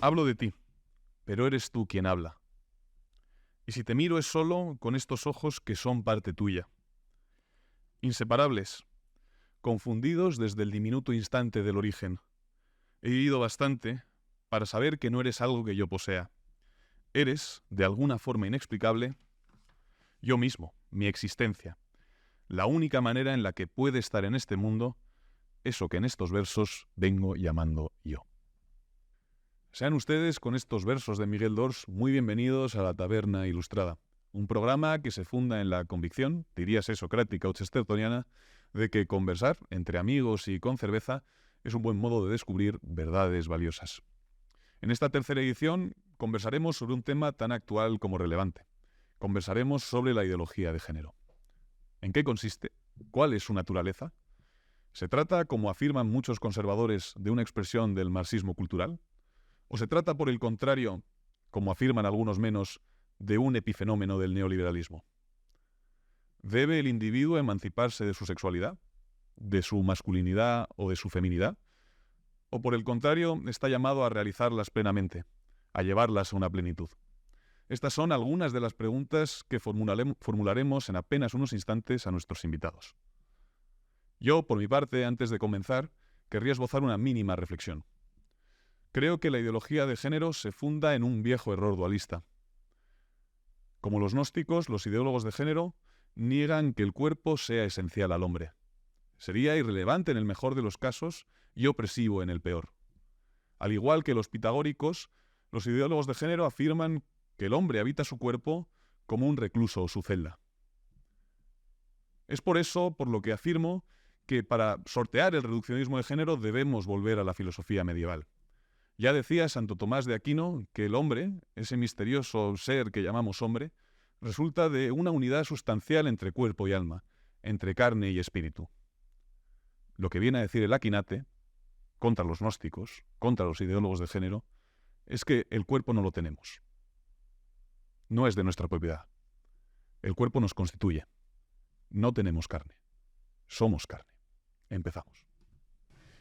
Hablo de ti, pero eres tú quien habla. Y si te miro es solo con estos ojos que son parte tuya. Inseparables, confundidos desde el diminuto instante del origen. He vivido bastante para saber que no eres algo que yo posea. Eres, de alguna forma inexplicable, yo mismo, mi existencia. La única manera en la que puede estar en este mundo eso que en estos versos vengo llamando yo. Sean ustedes, con estos versos de Miguel Dors, muy bienvenidos a La Taberna Ilustrada, un programa que se funda en la convicción, diríase socrática o chestertoniana, de que conversar entre amigos y con cerveza es un buen modo de descubrir verdades valiosas. En esta tercera edición conversaremos sobre un tema tan actual como relevante. Conversaremos sobre la ideología de género. ¿En qué consiste? ¿Cuál es su naturaleza? ¿Se trata, como afirman muchos conservadores, de una expresión del marxismo cultural? ¿O se trata, por el contrario, como afirman algunos menos, de un epifenómeno del neoliberalismo? ¿Debe el individuo emanciparse de su sexualidad, de su masculinidad o de su feminidad? ¿O por el contrario, está llamado a realizarlas plenamente, a llevarlas a una plenitud? Estas son algunas de las preguntas que formularemos en apenas unos instantes a nuestros invitados. Yo, por mi parte, antes de comenzar, querría esbozar una mínima reflexión. Creo que la ideología de género se funda en un viejo error dualista. Como los gnósticos, los ideólogos de género niegan que el cuerpo sea esencial al hombre. Sería irrelevante en el mejor de los casos y opresivo en el peor. Al igual que los pitagóricos, los ideólogos de género afirman que el hombre habita su cuerpo como un recluso o su celda. Es por eso por lo que afirmo que para sortear el reduccionismo de género debemos volver a la filosofía medieval. Ya decía Santo Tomás de Aquino que el hombre, ese misterioso ser que llamamos hombre, resulta de una unidad sustancial entre cuerpo y alma, entre carne y espíritu. Lo que viene a decir el Aquinate, contra los gnósticos, contra los ideólogos de género, es que el cuerpo no lo tenemos. No es de nuestra propiedad. El cuerpo nos constituye. No tenemos carne. Somos carne. Empezamos.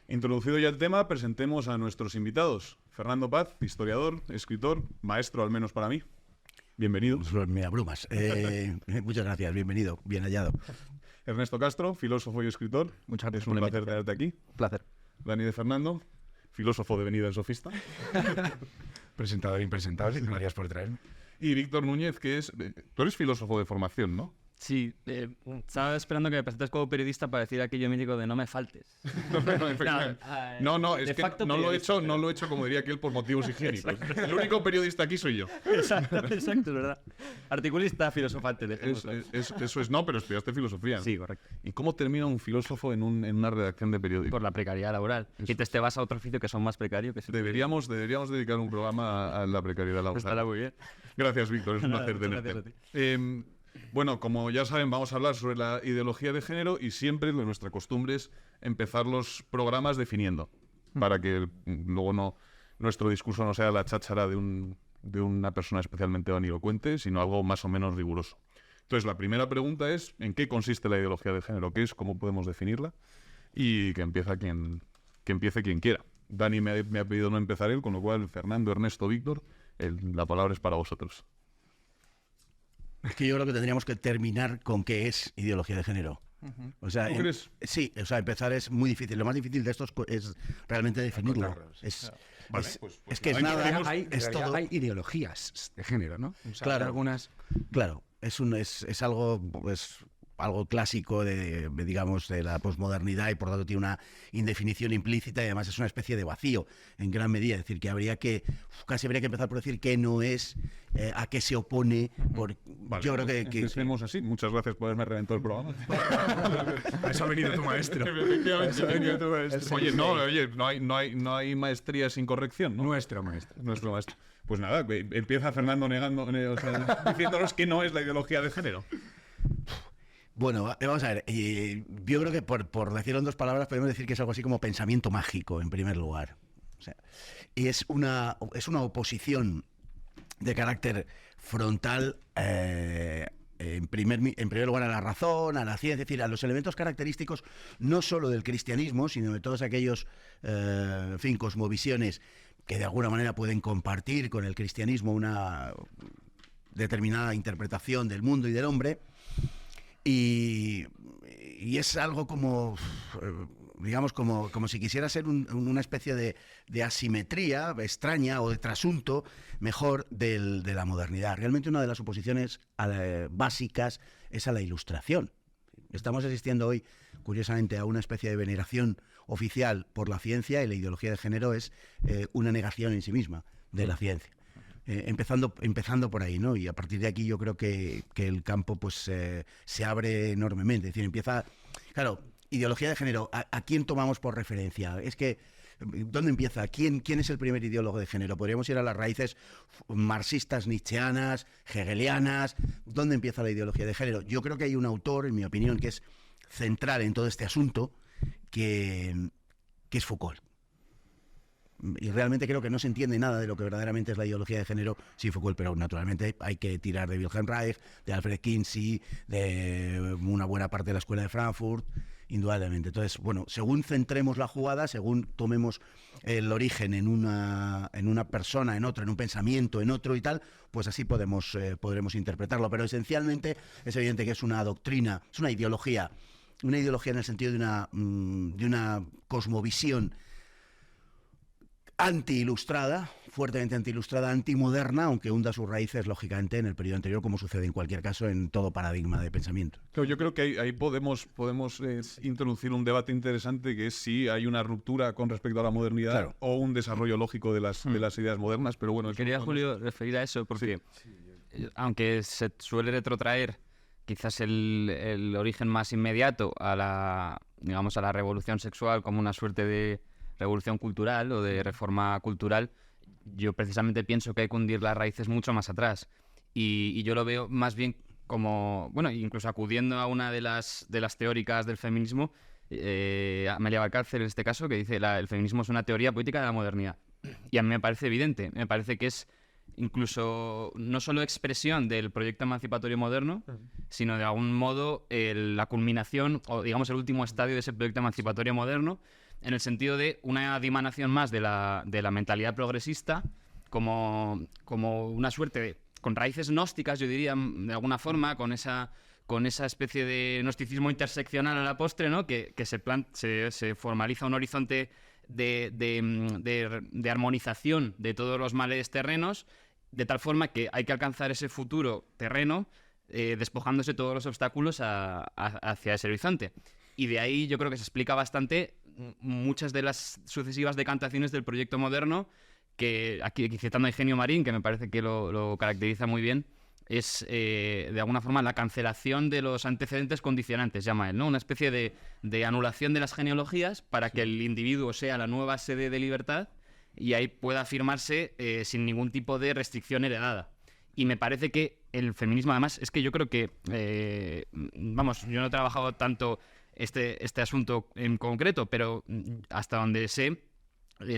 Introducido ya el tema, presentemos a nuestros invitados. Fernando Paz, historiador, escritor, maestro al menos para mí. Bienvenido. Me abrumas. Muchas gracias, bienvenido, bien hallado. Ernesto Castro, filósofo y escritor. Muchas gracias. Es un placer tenerte aquí. Placer. Dani de Fernando, filósofo devenido en sofista. Presentador impresentable, gracias por traerme. Y Víctor Núñez, que es... Tú eres filósofo de formación, ¿no? Sí, estaba esperando que me presentes como periodista para decir aquello mítico de no me faltes. No, es que no lo he hecho como diría aquel por motivos higiénicos. El único periodista aquí soy yo. Exacto, es verdad. Articulista, filosofante. Eso es, no, pero estudiaste filosofía, ¿no? Sí, correcto. ¿Y cómo termina un filósofo en una redacción de periódico? Por la precariedad laboral. Y te vas a otro oficio que son más precarios. Que Deberíamos dedicar un programa a la precariedad laboral. Estará muy bien. Gracias, Víctor, es un placer tenerte. Bueno, como ya saben, vamos a hablar sobre la ideología de género y siempre nuestra costumbre es empezar los programas definiendo, para que luego nuestro discurso no sea la cháchara de una persona especialmente grandilocuente, sino algo más o menos riguroso. Entonces, la primera pregunta es, ¿en qué consiste la ideología de género? ¿Qué es? ¿Cómo podemos definirla? Y que empiece quien quiera. Dani me ha pedido no empezar él, con lo cual, Fernando, Ernesto, Víctor, la palabra es para vosotros. Es que yo creo que tendríamos que terminar con qué es ideología de género. O sea, ¿Tú crees? Sí, o sea, empezar es muy difícil. Lo más difícil de esto es realmente definirlo. Es que es nada. Hay ideologías de género, ¿no? O sea, claro, algunas. Claro, es algo, algo clásico de la posmodernidad y por lo tanto tiene una indefinición implícita y además es una especie de vacío en gran medida. Es decir, que casi habría que empezar por decir qué no es, a qué se opone. Vale, yo creo que empecemos así. Muchas gracias por haberme reventado el programa. A eso ha venido tu maestro. Oye, no hay maestría sin corrección, ¿no? Nuestro maestro. Nuestro maestro. Pues nada, empieza Fernando diciéndonos que no es la ideología de género. Bueno, vamos a ver, yo creo que por decirlo en dos palabras podemos decir que es algo así como pensamiento mágico, en primer lugar. O sea, es una oposición de carácter frontal, en primer lugar a la razón, a la ciencia, es decir, a los elementos característicos no solo del cristianismo, sino de todos aquellos, cosmovisiones que de alguna manera pueden compartir con el cristianismo una determinada interpretación del mundo y del hombre, y es algo como, digamos, como si quisiera ser una especie de asimetría extraña o de trasunto mejor de la modernidad. Realmente una de las oposiciones básicas es a la Ilustración. Estamos asistiendo hoy, curiosamente, a una especie de veneración oficial por la ciencia, y la ideología de género es una negación en sí misma de la ciencia. Empezando por ahí, ¿no? Y a partir de aquí yo creo que el campo pues se abre enormemente. Es decir, empieza... Claro, ideología de género, ¿a quién tomamos por referencia? Es que, ¿dónde empieza? ¿Quién es el primer ideólogo de género? Podríamos ir a las raíces marxistas, nietzscheanas, hegelianas. ¿Dónde empieza la ideología de género? Yo creo que hay un autor, en mi opinión, que es central en todo este asunto, que es Foucault. Y realmente creo que no se entiende nada de lo que verdaderamente es la ideología de género sin Foucault, pero naturalmente hay que tirar de Wilhelm Reich, de Alfred Kinsey, de una buena parte de la Escuela de Frankfurt, indudablemente. Entonces, bueno, según centremos la jugada, según tomemos el origen en una persona, en otro, en un pensamiento, en otro y tal, pues así podremos interpretarlo. Pero esencialmente es evidente que es una doctrina, es una ideología en el sentido de una cosmovisión anti-ilustrada, fuertemente anti-ilustrada, antimoderna, aunque hunda sus raíces, lógicamente, en el periodo anterior, como sucede en cualquier caso en todo paradigma de pensamiento. Claro, yo creo que ahí podemos introducir un debate interesante, que es si hay una ruptura con respecto a la modernidad, claro, o un desarrollo lógico de las ideas modernas, pero bueno... Quería, Julio, referir a eso, porque aunque se suele retrotraer quizás el origen más inmediato a la revolución sexual como una suerte de revolución cultural o de reforma cultural, yo precisamente pienso que hay que hundir las raíces mucho más atrás, y yo lo veo más bien como, bueno, incluso acudiendo a una de las teóricas del feminismo, Amelia Valcárcel en este caso, que dice el feminismo es una teoría política de la modernidad, y a mí me parece evidente, me parece que es incluso no solo expresión del proyecto emancipatorio moderno, sino de algún modo la culminación o digamos el último estadio de ese proyecto emancipatorio moderno, en el sentido de una dimanación más de la mentalidad progresista como una suerte con raíces gnósticas, yo diría, de alguna forma, con esa especie de gnosticismo interseccional a la postre, ¿no? que se formaliza un horizonte de armonización de todos los males terrenos, de tal forma que hay que alcanzar ese futuro terreno despojándose todos los obstáculos hacia ese horizonte. Y de ahí yo creo que se explica bastante muchas de las sucesivas decantaciones del proyecto moderno, que aquí citando a Ingenio Marín, que me parece que lo caracteriza muy bien, es de alguna forma la cancelación de los antecedentes condicionantes, llama él, ¿no? Una especie de anulación de las genealogías para que el individuo sea la nueva sede de libertad y ahí pueda afirmarse sin ningún tipo de restricción heredada. Y me parece que el feminismo, además, es que yo creo que, yo no he trabajado tanto este asunto en concreto, pero hasta donde sé,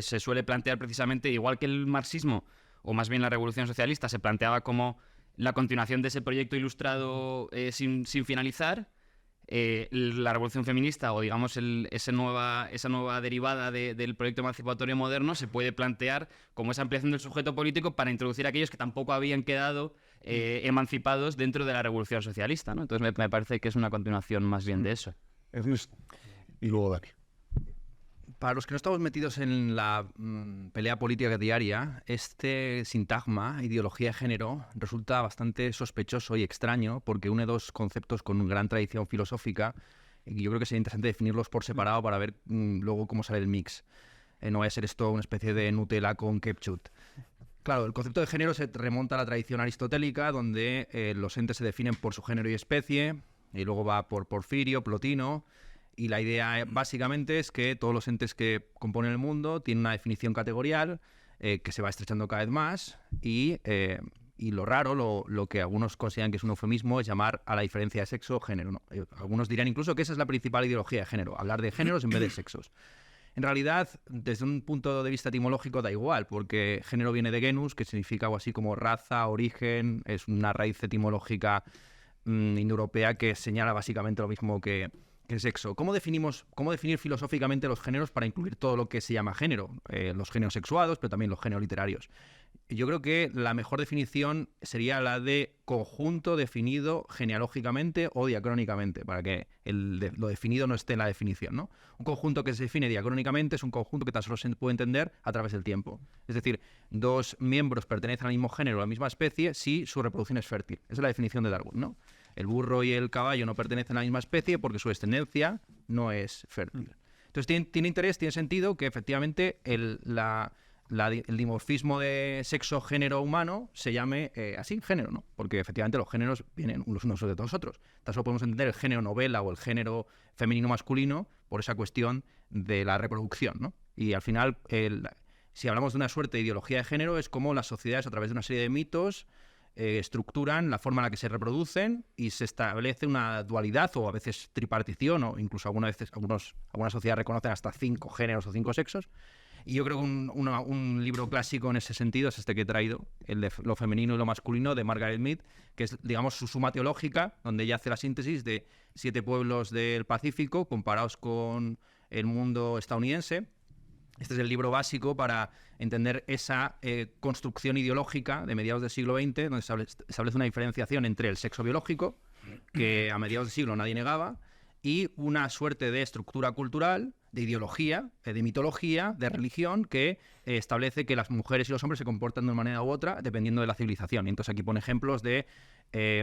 se suele plantear precisamente, igual que el marxismo, o más bien la revolución socialista, se planteaba como la continuación de ese proyecto ilustrado sin finalizar, la revolución feminista, o digamos esa nueva derivada del proyecto emancipatorio moderno, se puede plantear como esa ampliación del sujeto político para introducir a aquellos que tampoco habían quedado emancipados dentro de la revolución socialista, ¿no? Entonces me parece que es una continuación más bien de eso. Y luego Dani. Para los que no estamos metidos en la pelea política diaria, este sintagma, ideología de género, resulta bastante sospechoso y extraño porque une dos conceptos con una gran tradición filosófica y yo creo que sería interesante definirlos por separado para ver luego cómo sale el mix. No vaya a ser esto una especie de Nutella con ketchup. Claro, el concepto de género se remonta a la tradición aristotélica, donde los entes se definen por su género y especie, y luego va por Porfirio, Plotino. Y la idea básicamente es que todos los entes que componen el mundo tienen una definición categorial que se va estrechando cada vez más y lo raro, lo que algunos consideran que es un eufemismo, es llamar a la diferencia de sexo género, ¿no? Algunos dirán incluso que esa es la principal ideología de género, hablar de géneros en vez de sexos. En realidad, desde un punto de vista etimológico da igual, porque género viene de genus, que significa algo así como raza, origen, es una raíz etimológica indoeuropea que señala básicamente lo mismo que que sexo. ¿Cómo definir filosóficamente los géneros para incluir todo lo que se llama género? Los géneros sexuados, pero también los géneros literarios. Yo creo que la mejor definición sería la de conjunto definido genealógicamente o diacrónicamente, para que lo definido no esté en la definición, ¿no? Un conjunto que se define diacrónicamente es un conjunto que tan solo se puede entender a través del tiempo. Es decir, dos miembros pertenecen al mismo género o a la misma especie si su reproducción es fértil. Esa es la definición de Darwin, ¿no? El burro y el caballo no pertenecen a la misma especie porque su descendencia no es fértil. Entonces tiene interés, tiene sentido que efectivamente el dimorfismo de sexo-género humano se llame así, género, ¿no? Porque efectivamente los géneros vienen los unos de los otros. Tan solo podemos entender el género novela o el género femenino-masculino por esa cuestión de la reproducción, ¿no? Y al final, si hablamos de una suerte de ideología de género, es como las sociedades, a través de una serie de mitos, estructuran la forma en la que se reproducen y se establece una dualidad o a veces tripartición o incluso algunas sociedades reconocen hasta 5 géneros o 5 sexos. Y yo creo que un libro clásico en ese sentido es este que he traído, el de Lo femenino y lo masculino, de Margaret Mead, que es, digamos, su suma teológica, donde ella hace la síntesis de 7 pueblos del Pacífico comparados con el mundo estadounidense. Este es el libro básico para entender esa construcción ideológica de mediados del siglo XX, donde se establece una diferenciación entre el sexo biológico, que a mediados del siglo nadie negaba, y una suerte de estructura cultural, de ideología, de mitología, de religión, que establece que las mujeres y los hombres se comportan de una manera u otra dependiendo de la civilización. Y entonces aquí pone ejemplos de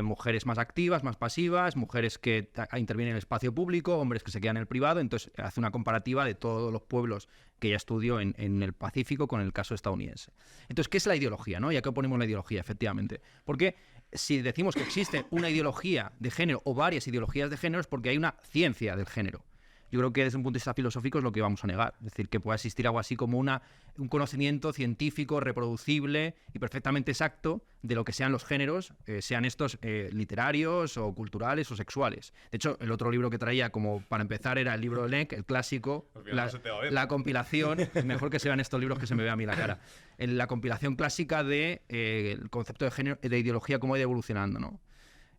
mujeres más activas, más pasivas, mujeres que intervienen en el espacio público, hombres que se quedan en el privado. Entonces hace una comparativa de todos los pueblos que ella estudió en el Pacífico con el caso estadounidense. Entonces, ¿qué es la ideología, no? ¿Y a qué ponemos la ideología, efectivamente? Porque si decimos que existe una ideología de género o varias ideologías de género es porque hay una ciencia del género. Yo creo que desde un punto de vista filosófico es lo que vamos a negar. Es decir, que pueda existir algo así como un conocimiento científico, reproducible y perfectamente exacto de lo que sean los géneros, sean estos literarios o culturales o sexuales. De hecho, el otro libro que traía como para empezar era el libro de Lenk, el clásico, la compilación, es mejor que se vean estos libros que se me vea a mí la cara, la compilación clásica de el concepto de género, de ideología, cómo ha ido evolucionando, ¿no?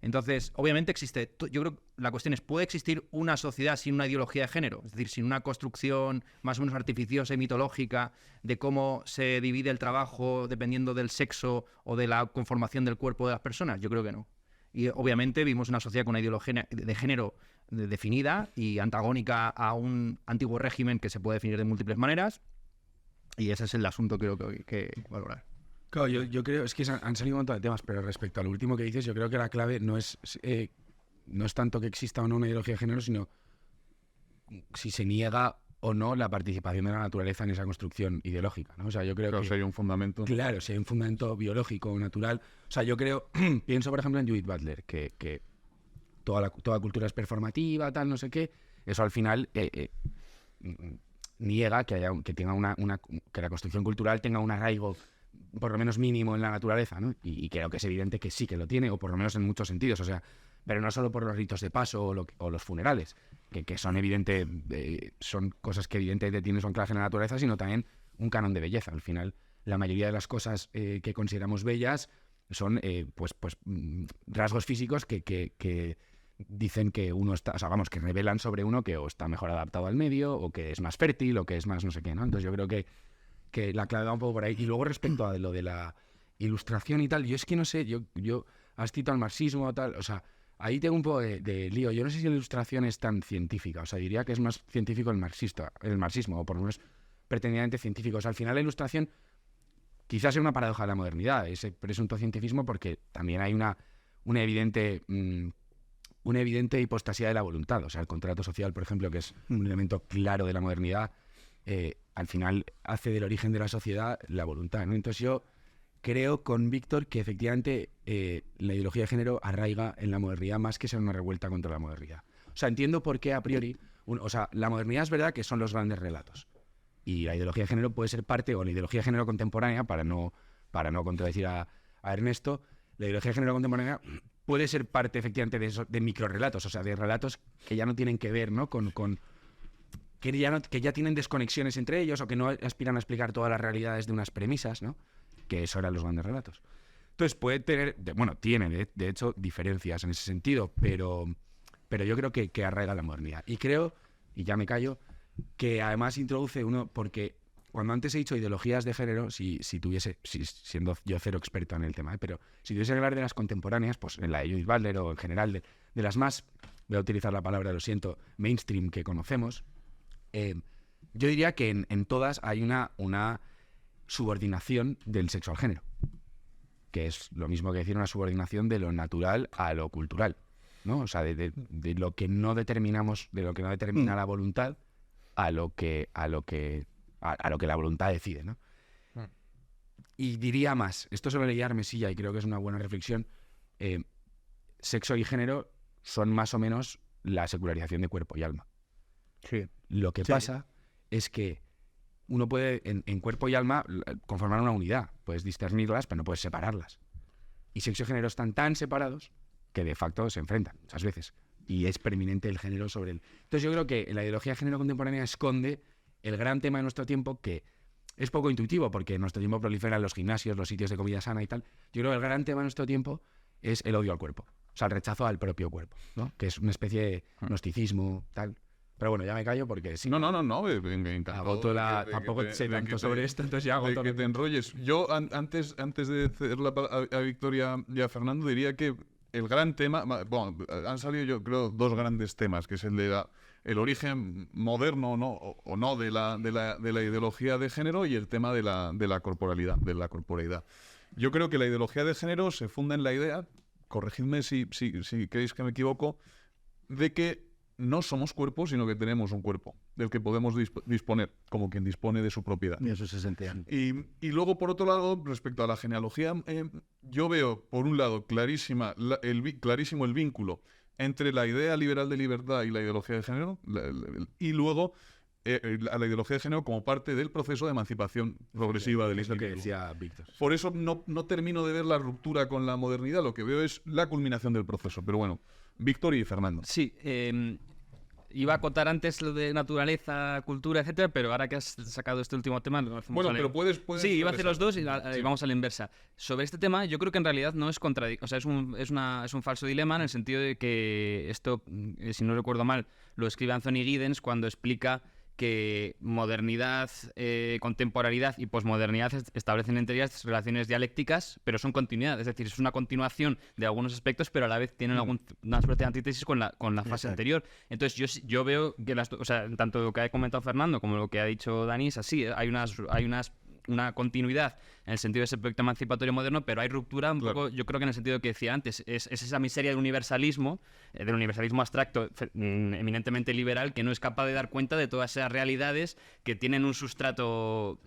Entonces, obviamente existe, yo creo que la cuestión es, ¿puede existir una sociedad sin una ideología de género? Es decir, sin una construcción más o menos artificiosa y mitológica de cómo se divide el trabajo dependiendo del sexo o de la conformación del cuerpo de las personas. Yo creo que no. Y obviamente vimos una sociedad con una ideología de género definida y antagónica a un antiguo régimen que se puede definir de múltiples maneras. Y ese es el asunto que creo que hay que valorar. Claro, yo creo, es que han salido un montón de temas, pero respecto a lo último que dices, yo creo que la clave no es tanto que exista o no una ideología de género, sino si se niega o no la participación de la naturaleza en esa construcción ideológica, ¿no? O sea, yo creo que si hay un fundamento. Claro, si hay un fundamento biológico o natural. O sea, yo creo, pienso por ejemplo en Judith Butler, que toda cultura es performativa, tal, no sé qué. Eso al final niega que que la construcción cultural tenga un arraigo por lo menos mínimo en la naturaleza, ¿no? Y creo que es evidente que sí que lo tiene, o por lo menos en muchos sentidos, o sea, pero no solo por los ritos de paso o los funerales, que son evidentes, son cosas que evidentemente tienen su anclaje en la naturaleza, sino también un canon de belleza. Al final, la mayoría de las cosas que consideramos bellas son rasgos físicos que dicen que uno está, o sea, vamos, que revelan sobre uno que o está mejor adaptado al medio, o que es más fértil, o que es más no sé qué, ¿no? Entonces yo creo que la clave va un poco por ahí. Y luego respecto a lo de la ilustración y tal, yo es que no sé, yo has citado al marxismo o tal, o sea, ahí tengo un poco de lío. Yo no sé si la ilustración es tan científica, o sea, diría que es más científico el marxismo, o por lo menos pretendidamente científico. O sea, al final la ilustración quizás es una paradoja de la modernidad, ese presunto cientifismo, porque también hay una evidente hipostasía de la voluntad. O sea, el contrato social, por ejemplo, que es un elemento claro de la modernidad, al final hace del origen de la sociedad la voluntad, ¿no? Entonces yo creo con Víctor que efectivamente la ideología de género arraiga en la modernidad más que ser una revuelta contra la modernidad. O sea, entiendo por qué a priori, la modernidad es verdad que son los grandes relatos. Y la ideología de género puede ser parte, o la ideología de género contemporánea, para no contradecir a Ernesto, la ideología de género contemporánea puede ser parte efectivamente de microrelatos, o sea, de relatos que ya no tienen que ver, ¿no? Que ya tienen desconexiones entre ellos, o que no aspiran a explicar todas las realidades de unas premisas, ¿no? Que eso eran los grandes relatos. Entonces puede tener, tiene de hecho diferencias en ese sentido, pero pero yo creo que arraiga la modernidad. Y creo, y ya me callo, que además introduce uno, porque cuando antes he dicho ideologías de género, siendo yo cero experto en el tema, pero si tuviese que hablar de las contemporáneas, pues en la de Judith Butler o en general de las más, voy a utilizar la palabra, lo siento, mainstream que conocemos, yo diría que en todas hay una subordinación del sexo al género, que es lo mismo que decir una subordinación de lo natural a lo cultural, ¿no? O sea, de lo que no determinamos, de lo que no determina la voluntad a lo que la voluntad decide, ¿no? Y diría más, esto se lo leí a Armesilla y creo que es una buena reflexión, sexo y género son más o menos la secularización de cuerpo y alma. Sí. Lo que pasa es que uno puede, en cuerpo y alma, conformar una unidad. Puedes discernirlas, pero no puedes separarlas. Y sexo y género están tan separados que de facto se enfrentan muchas veces. Y es preeminente el género sobre él. Entonces yo creo que la ideología de género contemporánea esconde el gran tema de nuestro tiempo, que es poco intuitivo, porque en nuestro tiempo proliferan los gimnasios, los sitios de comida sana y tal. Yo creo que el gran tema de nuestro tiempo es el odio al cuerpo. O sea, el rechazo al propio cuerpo, ¿no? Que es una especie de gnosticismo, tal. Pero bueno, ya me callo porque sí. No, encantado. Agoto tampoco sé tanto sobre esto, entonces ya agoto. Que te enrolles. Yo, antes de ceder a Victoria y a Fernando, diría que el gran tema... Bueno, han salido, yo creo, dos grandes temas, que es el de el origen moderno o no de la ideología de género y el tema de la corporalidad, de la corporeidad. Yo creo que la ideología de género se funda en la idea, corregidme si creéis que me equivoco, de que no somos cuerpos, sino que tenemos un cuerpo del que podemos disponer, como quien dispone de su propiedad. Y eso se sentía. Y luego, por otro lado, respecto a la genealogía, yo veo, por un lado, clarísimo el vínculo entre la idea liberal de libertad y la ideología de género, y luego a la ideología de género como parte del proceso de emancipación progresiva del individuo. Es lo que decía Víctor. Por eso no termino de ver la ruptura con la modernidad, lo que veo es la culminación del proceso. Pero bueno, Víctor y Fernando. Sí, iba a acotar antes lo de naturaleza, cultura, etcétera, pero ahora que has sacado este último tema... Bueno, pero puedes sí, iba a hacer los dos y vamos a la inversa. Sobre este tema, yo creo que en realidad no es contradictorio. O sea, es un falso dilema en el sentido de que esto, si no recuerdo mal, lo escribe Anthony Giddens cuando explica que modernidad, contemporaneidad y posmodernidad establecen entre ellas relaciones dialécticas, pero son continuidad. Es decir, es una continuación de algunos aspectos, pero a la vez tienen una suerte de antítesis con la fase anterior. Entonces, yo veo que o sea, tanto lo que ha comentado Fernando como lo que ha dicho Dani es así. Hay una continuidad en el sentido de ese proyecto emancipatorio moderno, pero hay ruptura un poco, yo creo que en el sentido que decía antes, es esa miseria del universalismo abstracto, eminentemente liberal, que no es capaz de dar cuenta de todas esas realidades que tienen un sustrato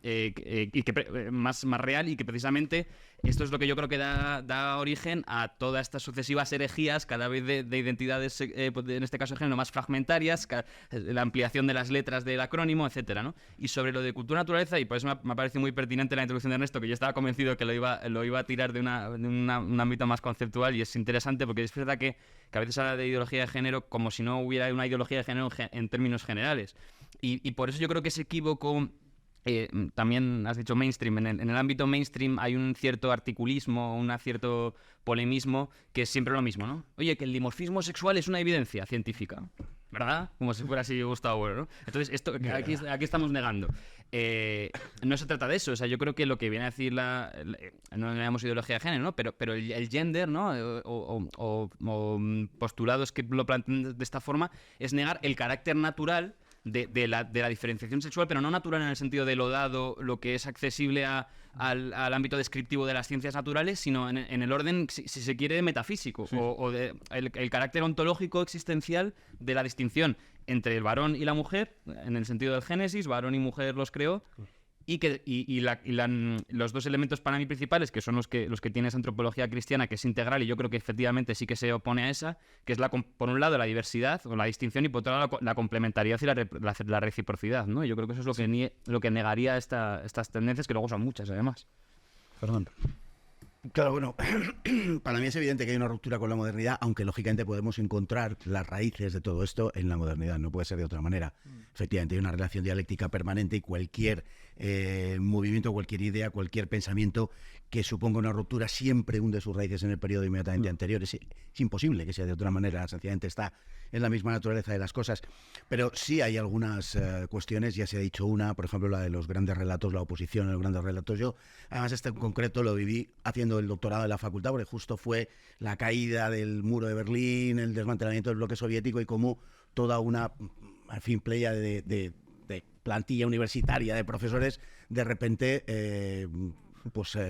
más real, y que precisamente esto es lo que yo creo que da origen a todas estas sucesivas herejías, cada vez de identidades, en este caso de género, más fragmentarias, la ampliación de las letras del acrónimo, etcétera, ¿no? Y sobre lo de cultura naturaleza, y por eso me ha parecido muy pertinente la introducción de Ernesto, que yo estaba convencido que lo iba a tirar de un ámbito más conceptual, y es interesante porque es verdad que a veces habla de ideología de género como si no hubiera una ideología de género en términos generales. Y por eso yo creo que ese equívoco... también has dicho mainstream. En el ámbito mainstream hay un cierto articulismo, un cierto polemismo, que es siempre lo mismo, ¿no? Oye, que el dimorfismo sexual es una evidencia científica, ¿verdad? Como si fuera así Gustavo Bueno, ¿no? Entonces, esto aquí estamos negando. No se trata de eso. O sea, yo creo que lo que viene a decir no le llamamos ideología de género, ¿no? Pero el gender, ¿no? O postulados que lo plantean de esta forma, es negar el carácter natural de la diferenciación sexual, pero no natural en el sentido de lo dado, lo que es accesible al ámbito descriptivo de las ciencias naturales, sino en el orden, si se quiere, metafísico, sí. o el carácter ontológico existencial de la distinción entre el varón y la mujer, en el sentido del Génesis, varón y mujer los creó, y los dos elementos para mí principales, que son los que tiene esa antropología cristiana, que es integral, y yo creo que efectivamente sí que se opone a esa, que es por un lado la diversidad o la distinción, y por otro lado la complementariedad y la reciprocidad, ¿no? Y yo creo que eso es lo que negaría estas tendencias, que luego son muchas, además. Fernando. Claro, bueno, para mí es evidente que hay una ruptura con la modernidad, aunque lógicamente podemos encontrar las raíces de todo esto en la modernidad, no puede ser de otra manera. Efectivamente, hay una relación dialéctica permanente, y cualquier movimiento, cualquier idea, cualquier pensamiento que suponga una ruptura siempre hunde sus raíces en el periodo inmediatamente anterior. Es imposible que sea de otra manera, sencillamente está en la misma naturaleza de las cosas. Pero sí hay algunas cuestiones, ya se ha dicho una, por ejemplo, la de los grandes relatos, la oposición a los grandes relatos. Yo, además, este en concreto lo viví haciendo el doctorado en la facultad, porque justo fue la caída del muro de Berlín, el desmantelamiento del bloque soviético y cómo toda una, en fin, playa de plantilla universitaria de profesores de repente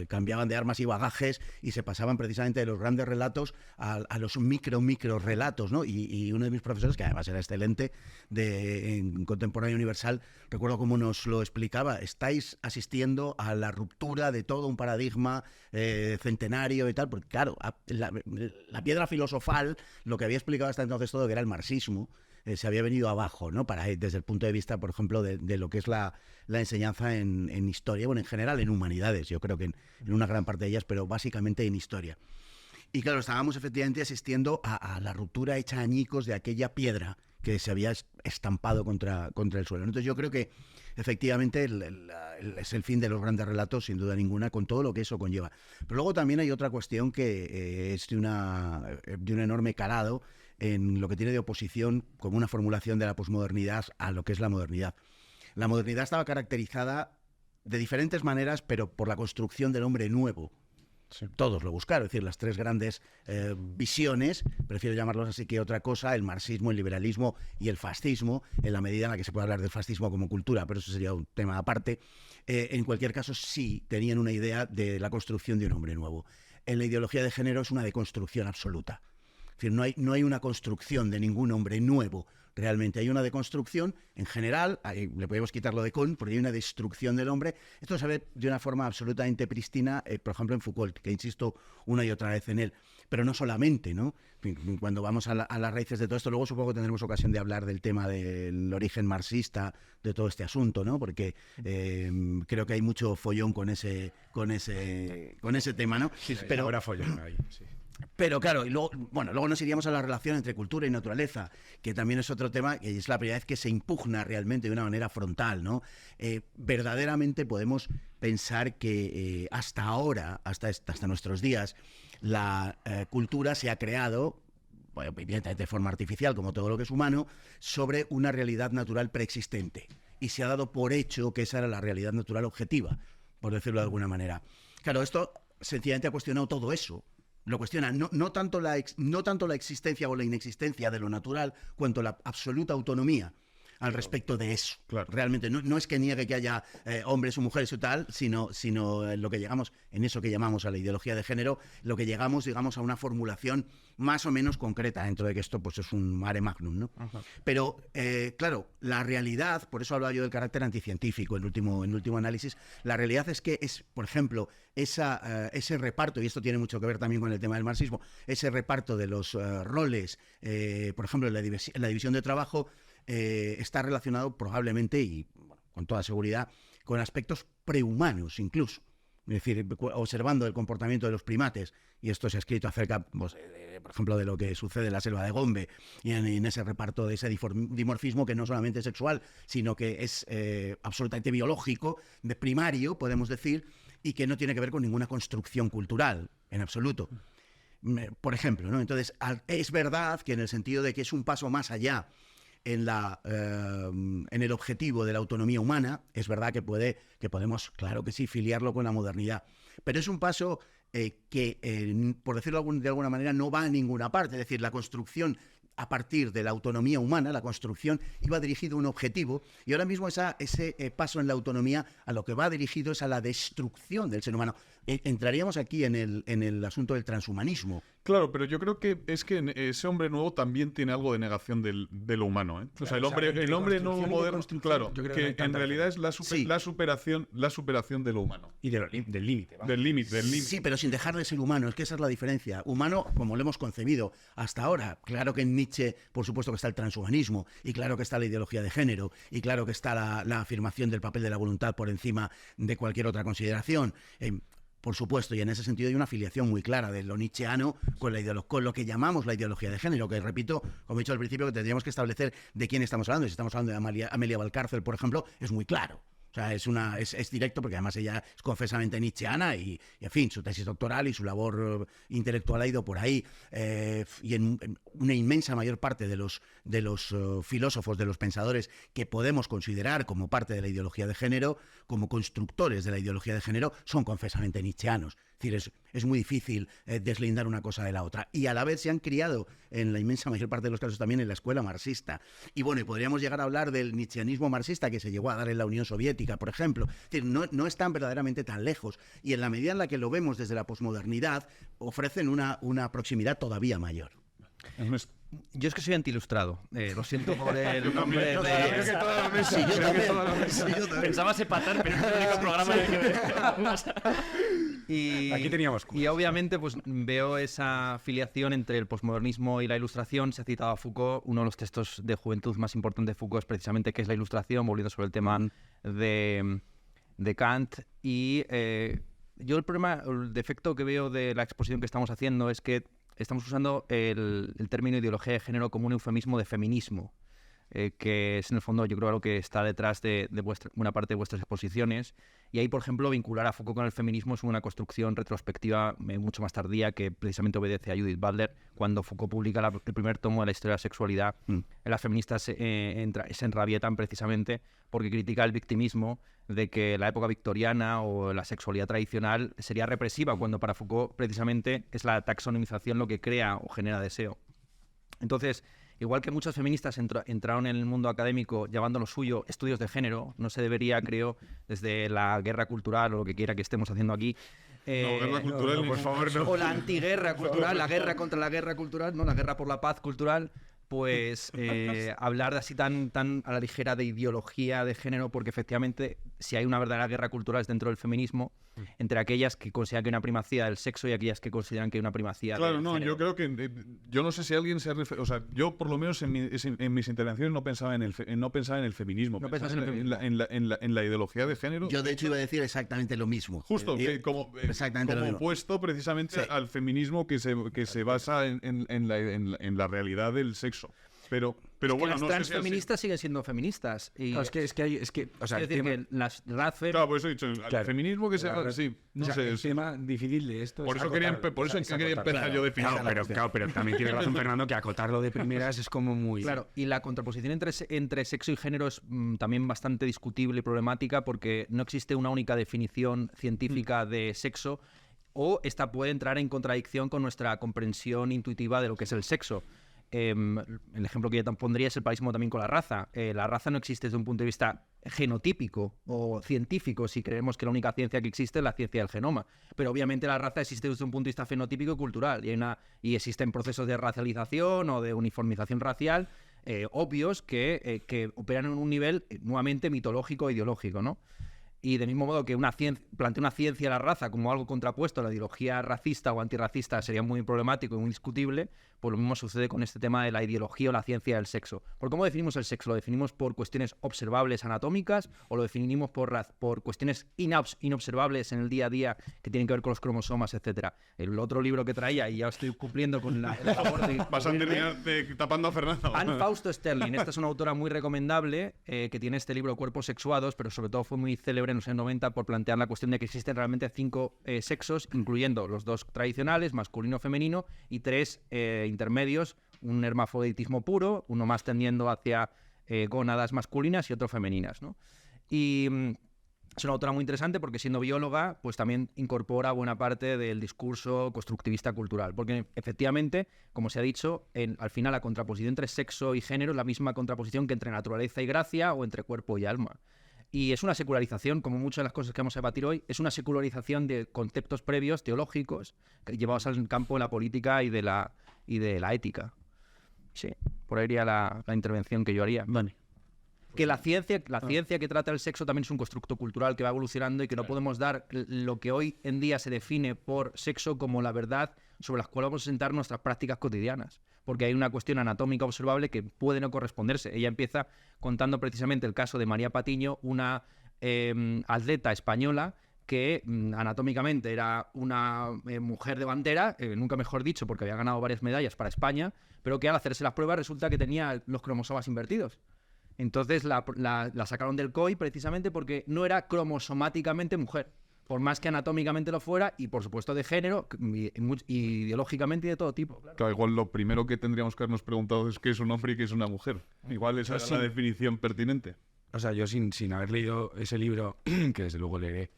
cambiaban de armas y bagajes y se pasaban precisamente de los grandes relatos a los micro relatos, ¿no? Y uno de mis profesores, que además era excelente en Contemporáneo Universal, recuerdo cómo nos lo explicaba: estáis asistiendo a la ruptura de todo un paradigma centenario y tal, porque claro, la piedra filosofal, lo que había explicado hasta entonces todo, que era el marxismo, se había venido abajo, ¿no? Desde el punto de vista, por ejemplo, de lo que es la enseñanza en historia, bueno, en general en humanidades, yo creo que en una gran parte de ellas, pero básicamente en historia. Y claro, estábamos efectivamente asistiendo a la ruptura hecha añicos de aquella piedra que se había estampado contra el suelo. Entonces yo creo que efectivamente es el fin de los grandes relatos, sin duda ninguna, con todo lo que eso conlleva. Pero luego también hay otra cuestión que es de un enorme calado en lo que tiene de oposición como una formulación de la posmodernidad a lo que es la modernidad. La modernidad estaba caracterizada de diferentes maneras, pero por la construcción del hombre nuevo. Sí. Todos lo buscaron, es decir, las tres grandes visiones, prefiero llamarlos así que otra cosa: el marxismo, el liberalismo y el fascismo, en la medida en la que se puede hablar del fascismo como cultura, pero eso sería un tema aparte. En cualquier caso, sí tenían una idea de la construcción de un hombre nuevo. En la ideología de género es una deconstrucción absoluta. Es decir, no hay una construcción de ningún hombre nuevo. Realmente hay una deconstrucción en general, le podemos quitar lo de con, porque hay una destrucción del hombre. Esto se ve de una forma absolutamente prístina, por ejemplo, en Foucault, que insisto una y otra vez en él. Pero no solamente, ¿no? Cuando vamos a las raíces de todo esto, luego supongo que tendremos ocasión de hablar del tema del origen marxista de todo este asunto, ¿no? Porque creo que hay mucho follón con ese tema, ¿no? Sí, pero ahora follón ahí, sí. Pero claro, y luego nos iríamos a la relación entre cultura y naturaleza, que también es otro tema, que es la primera vez que se impugna realmente de una manera frontal, ¿no? Verdaderamente podemos pensar que hasta ahora, hasta nuestros días, la cultura se ha creado, bueno, evidentemente de forma artificial, como todo lo que es humano, sobre una realidad natural preexistente. Y se ha dado por hecho que esa era la realidad natural objetiva, por decirlo de alguna manera. Claro, esto sencillamente ha cuestionado todo eso. Lo cuestiona no tanto la existencia o la inexistencia de lo natural, cuanto la absoluta autonomía al respecto de eso. Claro. Realmente no es que niegue que haya hombres o mujeres o tal, sino lo que llegamos, en eso que llamamos a la ideología de género, lo que llegamos, digamos, a una formulación más o menos concreta, dentro de que esto pues es un mare magnum, ¿no? Ajá. Pero, claro, la realidad, por eso hablaba yo del carácter anticientífico en el último análisis, la realidad es que por ejemplo, ese reparto, y esto tiene mucho que ver también con el tema del marxismo, ese reparto de los roles, por ejemplo, en la división de trabajo, está relacionado probablemente y con toda seguridad con aspectos prehumanos incluso. Es decir, observando el comportamiento de los primates, y esto se ha escrito acerca, pues, por ejemplo, de lo que sucede en la selva de Gombe y en ese reparto de ese dimorfismo que no solamente es sexual, sino que es absolutamente biológico, de primario, podemos decir, y que no tiene que ver con ninguna construcción cultural, en absoluto. Por ejemplo, ¿no? Entonces, es verdad que en el sentido de que es un paso más allá en el objetivo de la autonomía humana, es verdad que podemos, claro que sí, filiarlo con la modernidad, pero es un paso que, por decirlo de alguna manera, no va a ninguna parte. Es decir, la construcción a partir de la autonomía humana, la construcción iba dirigido a un objetivo, y ahora mismo ese paso en la autonomía a lo que va dirigido es a la destrucción del ser humano. Entraríamos aquí en el asunto del transhumanismo. Claro, pero yo creo que es que ese hombre nuevo también tiene algo de negación de lo humano, ¿eh? O sea, el hombre nuevo moderno, claro, que en realidad es la superación de lo humano. Y del límite. Del límite. Sí, pero sin dejar de ser humano, es que esa es la diferencia. Humano, como lo hemos concebido hasta ahora. Claro que en Nietzsche, por supuesto que está el transhumanismo, y claro que está la ideología de género, y claro que está la afirmación del papel de la voluntad por encima de cualquier otra consideración. Por supuesto, y en ese sentido hay una afiliación muy clara de lo nietzscheano con lo que llamamos la ideología de género, que repito, como he dicho al principio, que tendríamos que establecer de quién estamos hablando. Si estamos hablando de Amelia Valcárcel, por ejemplo, es muy claro. O sea, es directo porque además ella es confesamente nietzscheana y, en fin, su tesis doctoral y su labor intelectual ha ido por ahí. Y en una inmensa mayor parte de los filósofos, de los pensadores que podemos considerar como parte de la ideología de género, como constructores de la ideología de género, son confesamente nietzscheanos. Es decir, es muy difícil deslindar una cosa de la otra. Y a la vez se han criado, en la inmensa mayor parte de los casos, también en la escuela marxista. Y bueno, y podríamos llegar a hablar del nietzscheanismo marxista que se llegó a dar en la Unión Soviética, por ejemplo. Es decir, no están verdaderamente tan lejos. Y en la medida en la que lo vemos desde la posmodernidad, ofrecen una proximidad todavía mayor. Yo es que soy antiilustrado. Lo siento por el nombre de... Sí, yo también. Pensaba separar, pero es el único programa en el que... Y, Aquí teníamos cosas. y obviamente pues veo esa filiación entre el posmodernismo y la ilustración. Se ha citado a Foucault. Uno de los textos de juventud más importantes de Foucault es precisamente qué es la ilustración, volviendo sobre el tema de Kant. Y yo el defecto que veo de la exposición que estamos haciendo es que estamos usando el término ideología de género como un eufemismo de feminismo, que es en el fondo yo creo algo que está detrás de una parte de vuestras exposiciones. Y ahí, por ejemplo, vincular a Foucault con el feminismo es una construcción retrospectiva mucho más tardía que precisamente obedece a Judith Butler. Cuando Foucault publica el primer tomo de la historia de la sexualidad, las feministas se enrabietan precisamente porque critica el victimismo de que la época victoriana o la sexualidad tradicional sería represiva, cuando para Foucault precisamente es la taxonomización lo que crea o genera deseo. Entonces, igual que muchas feministas entraron en el mundo académico llamando lo suyo estudios de género, no se debería, creo, desde la guerra cultural o lo que quiera que estemos haciendo aquí. Guerra cultural, por favor, no. O la antiguerra cultural, la guerra contra la guerra cultural, no, la guerra por la paz cultural. Pues hablar así tan a la ligera de ideología de género, porque efectivamente si hay una verdadera guerra cultural es dentro del feminismo, entre aquellas que consideran que hay una primacía del sexo y aquellas que consideran que hay una primacía Claro, del no, género. yo creo que... yo no sé si alguien se ha referido... O sea, yo por lo menos en mis intervenciones no pensaba en el feminismo. No pensabas en el pensaba en la ideología de género. Yo, de hecho, iba a decir exactamente lo mismo. Justo, que como exactamente lo mismo. opuesto precisamente al feminismo que se basa en la realidad del sexo. Pero bueno, las no sé si transfeministas siguen siendo feministas. Y Claro, o sea, es decir, que las Radfer... Claro, por eso he dicho, el Claro. feminismo que se Claro. sí, no o sea, sé. el tema difícil de esto Por es eso quería acotarlo. empezar yo definiendo. Claro, pero también tiene razón Fernando que acotarlo de primeras es como muy... Claro, y la contraposición entre sexo y género es también bastante discutible y problemática porque no existe una única definición científica de sexo, o esta puede entrar en contradicción con nuestra comprensión intuitiva de lo que es el sexo. El ejemplo que yo pondría es el paralelismo también con la raza. La raza no existe desde un punto de vista genotípico o científico, si creemos que la única ciencia que existe es la ciencia del genoma. Pero obviamente la raza existe desde un punto de vista fenotípico y cultural. Y existen procesos de racialización o de uniformización racial obvios que operan en un nivel nuevamente mitológico e ideológico, ¿no? Y del mismo modo que plantea una ciencia de la raza como algo contrapuesto a la ideología racista o antirracista sería muy problemático y muy discutible, pues lo mismo sucede con este tema de la ideología o la ciencia del sexo. ¿Por cómo definimos el sexo? ¿Lo definimos por cuestiones observables anatómicas o lo definimos por cuestiones inobservables en el día a día que tienen que ver con los cromosomas, etcétera? El otro libro que traía, y ya estoy cumpliendo con el favor de... Vas a terminar tapando a Fernando. Anne Fausto Sterling, esta es una autora muy recomendable que tiene este libro Cuerpos Sexuados, pero sobre todo fue muy célebre en los años 90 por plantear la cuestión de que existen realmente 5 sexos, incluyendo los 2 tradicionales, masculino, femenino, y 3 intermedios, un hermafroditismo puro, uno más tendiendo hacia gónadas masculinas y otro femeninas, ¿no? Y es una autora muy interesante porque siendo bióloga, pues también incorpora buena parte del discurso constructivista cultural. Porque efectivamente, como se ha dicho, al final la contraposición entre sexo y género es la misma contraposición que entre naturaleza y gracia o entre cuerpo y alma. Y es una secularización, como muchas de las cosas que vamos a debatir hoy, es una secularización de conceptos previos teológicos llevados al campo de la política y de la ética. Sí, por ahí iría la intervención que yo haría. Vale. Que la ciencia que trata el sexo también es un constructo cultural que va evolucionando y que no podemos dar lo que hoy en día se define por sexo como la verdad sobre la cual vamos a sentar nuestras prácticas cotidianas. Porque hay una cuestión anatómica observable que puede no corresponderse. Ella empieza contando precisamente el caso de María Patiño, una atleta española que anatómicamente era una mujer de bandera, nunca mejor dicho, porque había ganado varias medallas para España, pero que al hacerse las pruebas resulta que tenía los cromosomas invertidos. Entonces la sacaron del COI precisamente porque no era cromosomáticamente mujer, por más que anatómicamente lo fuera, y por supuesto de género, y ideológicamente y de todo tipo. Claro. Claro, igual lo primero que tendríamos que habernos preguntado es qué es un hombre y qué es una mujer. Igual esa es la definición pertinente. O sea, yo sin haber leído ese libro, que desde luego leeré,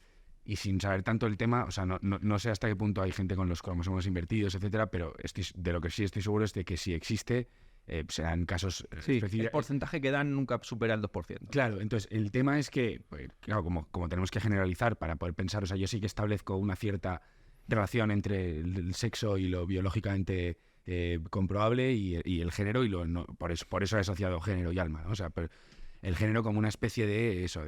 y sin saber tanto el tema, o sea, no sé hasta qué punto hay gente con los cromosomas invertidos, etcétera, pero de lo que sí estoy seguro es de que si existe, serán casos Sí, el específicos. porcentaje que dan nunca supera el 2%. Claro, entonces el tema es que, pues, claro, como tenemos que generalizar para poder pensar, o sea, yo sí que establezco una cierta relación entre el sexo y lo biológicamente comprobable y el género, y por eso he asociado género y alma, ¿no? O sea, pero el género como una especie de eso,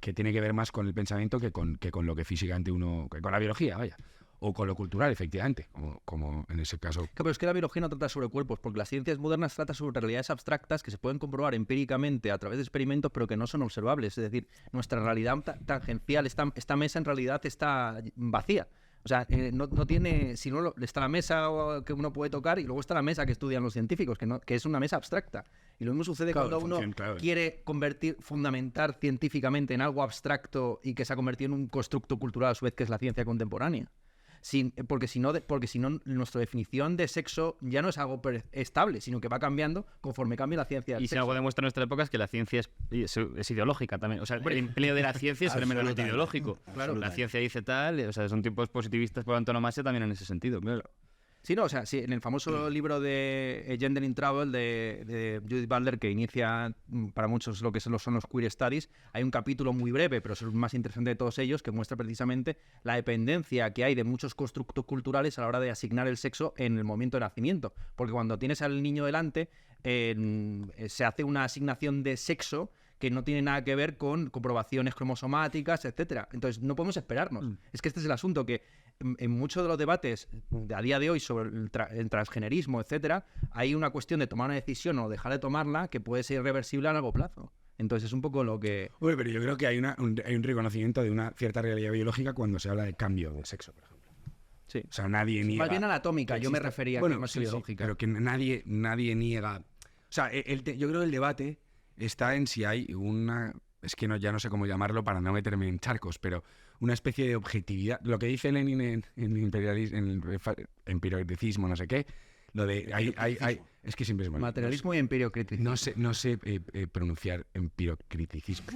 que tiene que ver más con el pensamiento que con lo que físicamente que con la biología, vaya. O con lo cultural, efectivamente, como en ese caso. Claro, pero es que la biología no trata sobre cuerpos, porque las ciencias modernas tratan sobre realidades abstractas que se pueden comprobar empíricamente a través de experimentos, pero que no son observables. Es decir, nuestra realidad tangencial, esta mesa en realidad está vacía. O sea, no tiene, si no está la mesa que uno puede tocar y luego está la mesa que estudian los científicos, que es una mesa abstracta. Y lo mismo sucede Claro, cuando uno quiere fundamentar científicamente en algo abstracto y que se ha convertido en un constructo cultural a su vez, que es la ciencia contemporánea. Porque si no, nuestra definición de sexo ya no es algo estable, sino que va cambiando conforme cambia la ciencia del Y si sexo. algo demuestra en nuestra época es que la ciencia es ideológica también. O sea, el empleo de la ciencia es elementalmente ideológico. Claro, la ciencia dice tal, o sea, son tipos positivistas por antonomasia también en ese sentido, claro. Sí, no, o sea, sí, en el famoso libro de Gender in Travel de Judith Butler, que inicia para muchos lo que son los queer studies, hay un capítulo muy breve, pero es el más interesante de todos ellos, que muestra precisamente la dependencia que hay de muchos constructos culturales a la hora de asignar el sexo en el momento de nacimiento. Porque cuando tienes al niño delante, se hace una asignación de sexo que no tiene nada que ver con comprobaciones cromosomáticas, etcétera. Entonces, no podemos esperarnos. Es que este es el asunto, que en muchos de los debates a día de hoy sobre el transgenerismo, etcétera, hay una cuestión de tomar una decisión o dejar de tomarla que puede ser irreversible a largo plazo. Entonces, es un poco lo que... Uy, pero yo creo que hay un reconocimiento de una cierta realidad biológica cuando se habla de cambio de sexo, por ejemplo. Sí. O sea, nadie niega... Más bien anatómica, yo me refería a que más sí, biológica. pero que nadie niega... O sea, yo creo que el debate está en si hay una... Es que ya no sé cómo llamarlo para no meterme en charcos, pero una especie de objetividad. Lo que dice Lenin en el empiricismo, no sé qué, lo de... es que siempre es malo. Materialismo y empiriocriticismo. No sé pronunciar empiriocriticismo.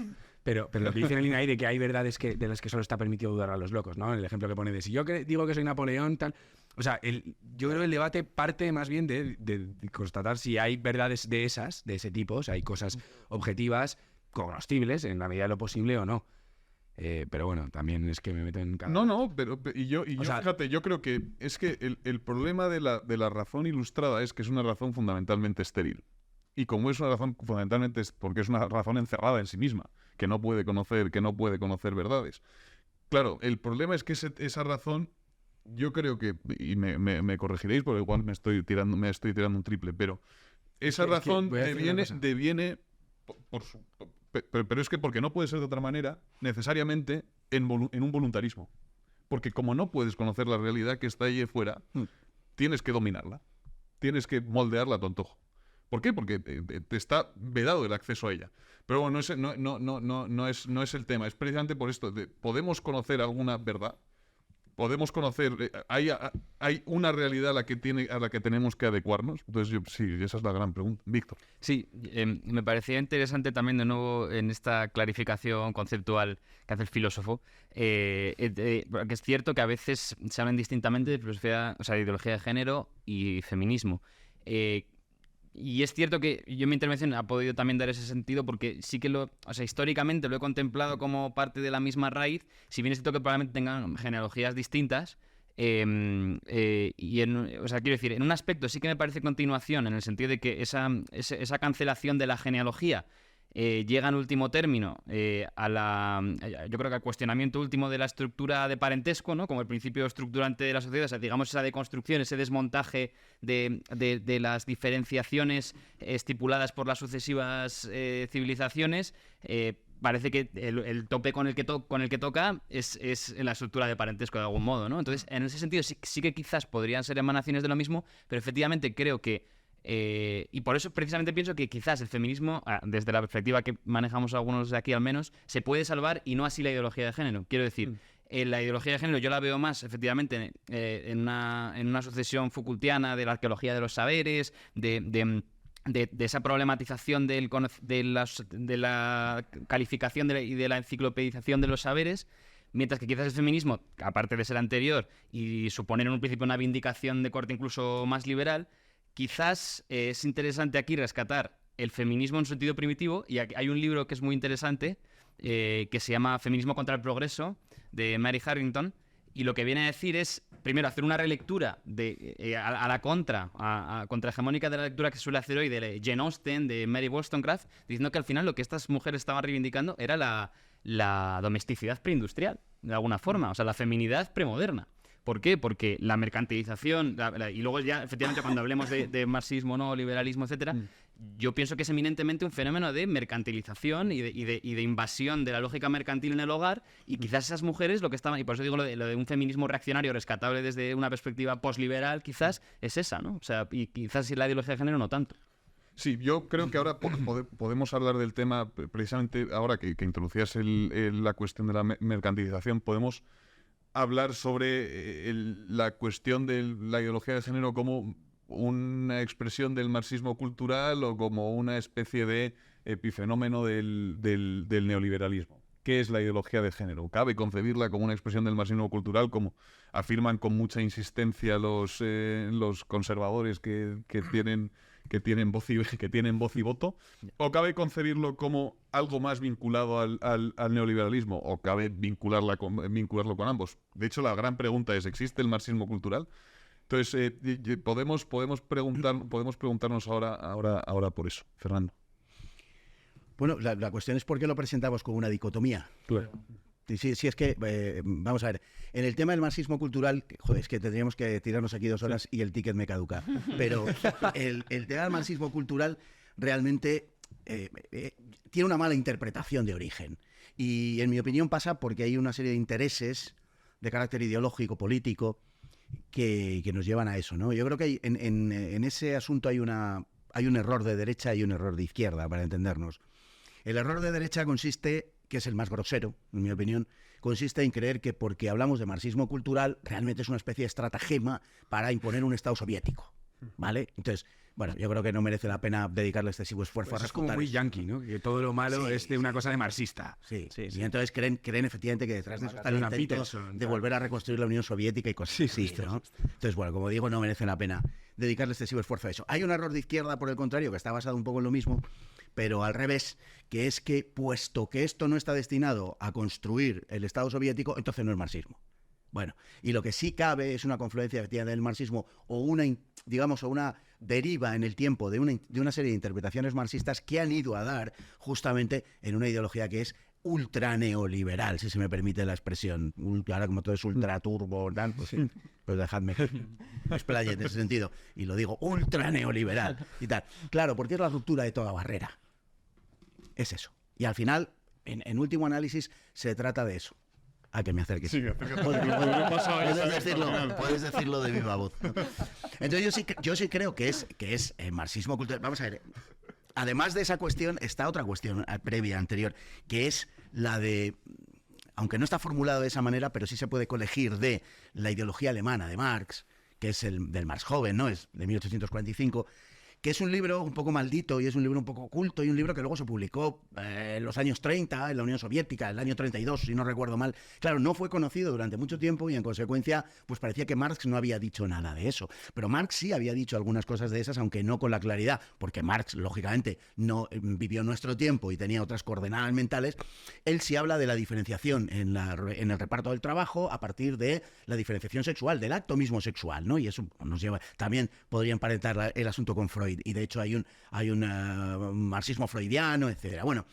Pero lo que dice Lenin ahí de que hay verdades de las que solo está permitido dudar a los locos, ¿no? El ejemplo que pone de si yo digo que soy Napoleón, tal... O sea, yo creo que el debate parte más bien de constatar si hay verdades de ese tipo, o sea, hay cosas objetivas, cognoscibles, en la medida de lo posible o no. Pero bueno, también es que me meto en cada... No, pero yo sea, fíjate, yo creo que es que el problema de la razón ilustrada es que es una razón fundamentalmente estéril. Y como es una razón fundamentalmente porque es una razón encerrada en sí misma, que no puede conocer verdades. Claro, el problema es que esa razón, yo creo que, y me corregiréis porque igual me estoy tirando un triple, pero esa razón deviene pero es que porque no puede ser de otra manera, necesariamente en un voluntarismo. Porque como no puedes conocer la realidad que está ahí afuera, tienes que dominarla. Tienes que moldearla a tu antojo. ¿Por qué? Porque te está vedado el acceso a ella. Pero bueno, no es el tema. Es precisamente por esto. ¿Podemos conocer alguna verdad? Podemos conocer, hay una realidad a la que tenemos que adecuarnos. Entonces, sí, esa es la gran pregunta. Víctor. Sí, me parecía interesante también de nuevo en esta clarificación conceptual que hace el filósofo, porque es cierto que a veces se habla indistintamente de filosofía, o sea, de ideología de género y feminismo. Y es cierto que yo en mi intervención ha podido también dar ese sentido porque sí que históricamente lo he contemplado como parte de la misma raíz, si bien es cierto que probablemente tengan genealogías distintas. Quiero decir, en un aspecto sí que me parece continuación, en el sentido de que esa cancelación de la genealogía llega en último término yo creo que al cuestionamiento último de la estructura de parentesco, ¿no? Como el principio estructurante de la sociedad, o sea, digamos esa deconstrucción, ese desmontaje de las diferenciaciones estipuladas por las sucesivas civilizaciones. Parece que el tope con el que toca es en la estructura de parentesco de algún modo, ¿no? Entonces, en ese sentido sí que quizás podrían ser emanaciones de lo mismo, pero efectivamente creo que Y por eso precisamente pienso que quizás el feminismo, desde la perspectiva que manejamos algunos de aquí al menos, se puede salvar y no así la ideología de género. Quiero decir, la ideología de género yo la veo más, efectivamente, en una sucesión Foucaultiana de la arqueología de los saberes, de esa problematización de la calificación y de la enciclopedización de los saberes, mientras que quizás el feminismo, aparte de ser anterior y suponer en un principio una vindicación de corte incluso más liberal, quizás es interesante aquí rescatar el feminismo en su sentido primitivo, y hay un libro que es muy interesante que se llama Feminismo contra el Progreso, de Mary Harrington, y lo que viene a decir es, primero, hacer una relectura a la contrahegemónica de la lectura que suele hacer hoy de Jane Austen, de Mary Wollstonecraft, diciendo que al final lo que estas mujeres estaban reivindicando era la domesticidad preindustrial, de alguna forma, o sea, la feminidad premoderna. ¿Por qué? Porque la mercantilización, y luego ya, efectivamente, cuando hablemos de marxismo, no liberalismo, etcétera, yo pienso que es eminentemente un fenómeno de mercantilización y de invasión de la lógica mercantil en el hogar, y quizás esas mujeres lo que estaban, y por eso digo lo de un feminismo reaccionario rescatable desde una perspectiva posliberal, quizás es esa, ¿no? O sea, y quizás la ideología de género no tanto. Sí, yo creo que ahora podemos hablar del tema, precisamente ahora que introducías la cuestión de la mercantilización, podemos hablar sobre la cuestión de la ideología de género como una expresión del marxismo cultural o como una especie de epifenómeno del neoliberalismo. ¿Qué es la ideología de género? ¿Cabe concebirla como una expresión del marxismo cultural, como afirman con mucha insistencia los conservadores que tienen voz y voto? ¿O cabe concebirlo como algo más vinculado al neoliberalismo? ¿O cabe vincularlo con ambos? De hecho, la gran pregunta es, ¿existe el marxismo cultural? Entonces, podemos preguntarnos ahora por eso. Fernando. Bueno, la cuestión es por qué lo presentamos como una dicotomía. Claro. Sí, es que, vamos a ver, en el tema del marxismo cultural, joder, es que tendríamos que tirarnos aquí 2 horas y el ticket me caduca. Pero el tema del marxismo cultural realmente tiene una mala interpretación de origen. Y en mi opinión pasa porque hay una serie de intereses de carácter ideológico, político, que nos llevan a eso, ¿no? Yo creo que en ese asunto hay un error de derecha y un error de izquierda, para entendernos. El error de derecha consiste, que es el más grosero, en mi opinión, consiste en creer que porque hablamos de marxismo cultural, realmente es una especie de estratagema para imponer un Estado soviético, ¿vale? Entonces, bueno, yo creo que no merece la pena dedicarle excesivo esfuerzo a Pues es como refutar muy eso. yankee, ¿no? Que todo lo malo es de una cosa de marxista. Sí. Sí. Y entonces creen efectivamente que detrás de eso está el Una intento Peterson, de volver a reconstruir la Unión Soviética y cosas así, ¿no? Entonces, bueno, como digo, no merece la pena dedicarle excesivo esfuerzo a eso. Hay un error de izquierda, por el contrario, que está basado un poco en lo mismo, pero al revés, que es que, puesto que esto no está destinado a construir el Estado soviético, entonces no es marxismo. Bueno, y lo que sí cabe es una confluencia efectivamente del marxismo o una deriva en el tiempo de una serie de interpretaciones marxistas que han ido a dar justamente en una ideología que es ultra neoliberal, si se me permite la expresión. Ahora como todo es ultra turbo, tal, pues, sí, pues dejadme explaye en ese sentido. Y lo digo, ultra neoliberal y tal. Claro, porque es la ruptura de toda barrera. Es eso. Y al final, en último análisis, se trata de eso. A que me acerques. Sí, acércate. Puedes decirlo de viva voz. Entonces yo sí creo que es marxismo cultural. Vamos a ver. Además de esa cuestión, está otra cuestión previa, anterior, que es la de, aunque no está formulado de esa manera, pero sí se puede colegir de la ideología alemana de Marx, que es del Marx joven, ¿no? Es de 1845, que es un libro un poco maldito y es un libro un poco oculto y un libro que luego se publicó en los años 30 en la Unión Soviética, el año 32, si no recuerdo mal. Claro, no fue conocido durante mucho tiempo y en consecuencia pues parecía que Marx no había dicho nada de eso. Pero Marx sí había dicho algunas cosas de esas, aunque no con la claridad, porque Marx, lógicamente, no vivió nuestro tiempo y tenía otras coordenadas mentales. Él sí habla de la diferenciación en el reparto del trabajo a partir de la diferenciación sexual, del acto mismo sexual, ¿no? Y eso nos lleva, también podría emparentar el asunto con Freud. Y de hecho hay un marxismo freudiano, etcétera. Bueno,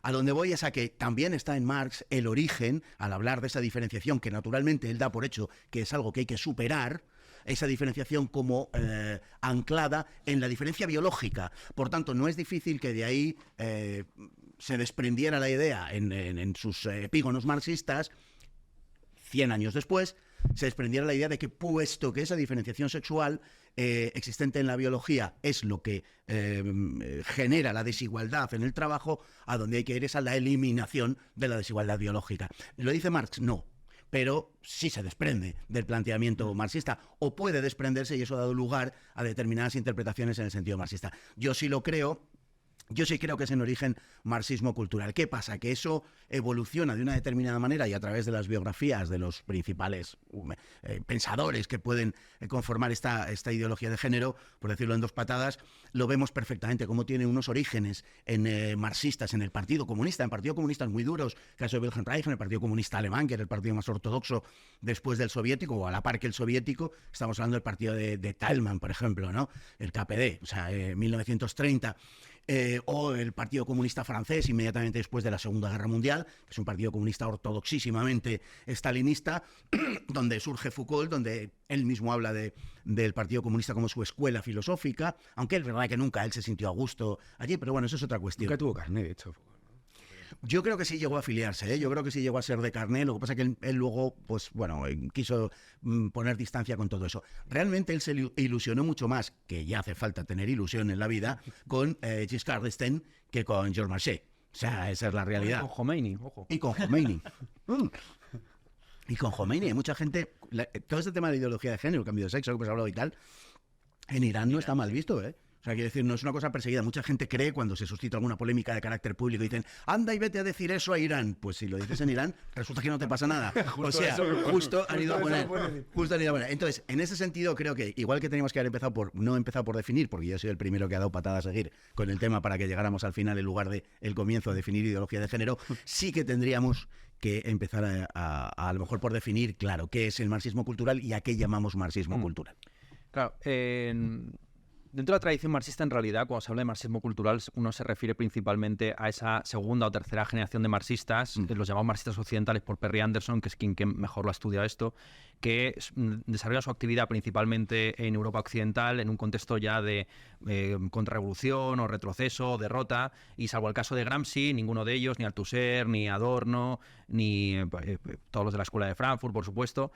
a donde voy es a que también está en Marx el origen, al hablar de esa diferenciación que naturalmente él da por hecho que es algo que hay que superar, esa diferenciación como anclada en la diferencia biológica. Por tanto, no es difícil que de ahí se desprendiera la idea en sus epígonos marxistas, 100 años después, se desprendiera la idea de que, puesto que esa diferenciación sexual existente en la biología es lo que genera la desigualdad en el trabajo, a donde hay que ir es a la eliminación de la desigualdad biológica. ¿Lo dice Marx? No. Pero sí se desprende del planteamiento marxista, o puede desprenderse, y eso ha dado lugar a determinadas interpretaciones en el sentido marxista. Yo sí lo creo. Yo sí creo que es en origen marxismo cultural. ¿Qué pasa? Que eso evoluciona de una determinada manera y a través de las biografías de los principales pensadores que pueden conformar esta ideología de género, por decirlo en dos patadas, lo vemos perfectamente, cómo tiene unos orígenes marxistas en el Partido Comunista, en partidos comunistas muy duros, caso de Wilhelm Reich, en el Partido Comunista Alemán, que era el partido más ortodoxo después del soviético, o a la par que el soviético. Estamos hablando del partido de Thälmann, por ejemplo, ¿no? El KPD, o sea, 1930. O el Partido Comunista francés, inmediatamente después de la Segunda Guerra Mundial, que es un partido comunista ortodoxísimamente estalinista, donde surge Foucault, donde él mismo habla del Partido Comunista como su escuela filosófica, aunque es verdad que nunca él se sintió a gusto allí, pero bueno, eso es otra cuestión. Nunca tuvo carné, de hecho. Yo creo que sí llegó a afiliarse, ¿eh? Yo creo que sí llegó a ser de carné, lo que pasa es que él luego, pues bueno, quiso poner distancia con todo eso. Realmente él se ilusionó mucho más, que ya hace falta tener ilusión en la vida, con Giscard d'Estaing que con Georges Marchais. O sea, esa es la realidad. Con Khomeini, ojo. Y con Khomeini. Y con Khomeini, hay mucha gente... todo este tema de ideología de género, cambio de sexo, que hemos hablado y tal, en Irán no está mal visto, ¿eh? O sea, quiero decir, no es una cosa perseguida. Mucha gente cree, cuando se suscita alguna polémica de carácter público, dicen, anda y vete a decir eso a Irán. Pues si lo dices en Irán, resulta que no te pasa nada. O sea, justo han ido a poner. Entonces, en ese sentido, creo que igual que teníamos que haber no empezado por definir, porque yo soy el primero que ha dado patada a seguir con el tema para que llegáramos al final en lugar de el comienzo a definir ideología de género, sí que tendríamos que empezar a lo mejor por definir, claro, qué es el marxismo cultural y a qué llamamos marxismo cultural. Claro, dentro de la tradición marxista, en realidad, cuando se habla de marxismo cultural, uno se refiere principalmente a esa segunda o tercera generación de marxistas, los llamados marxistas occidentales por Perry Anderson, que es quien mejor lo ha estudiado esto, que desarrolla su actividad principalmente en Europa Occidental, en un contexto ya de contrarrevolución o retroceso, derrota, y salvo el caso de Gramsci, ninguno de ellos, ni Althusser, ni Adorno, ni todos los de la Escuela de Frankfurt, por supuesto,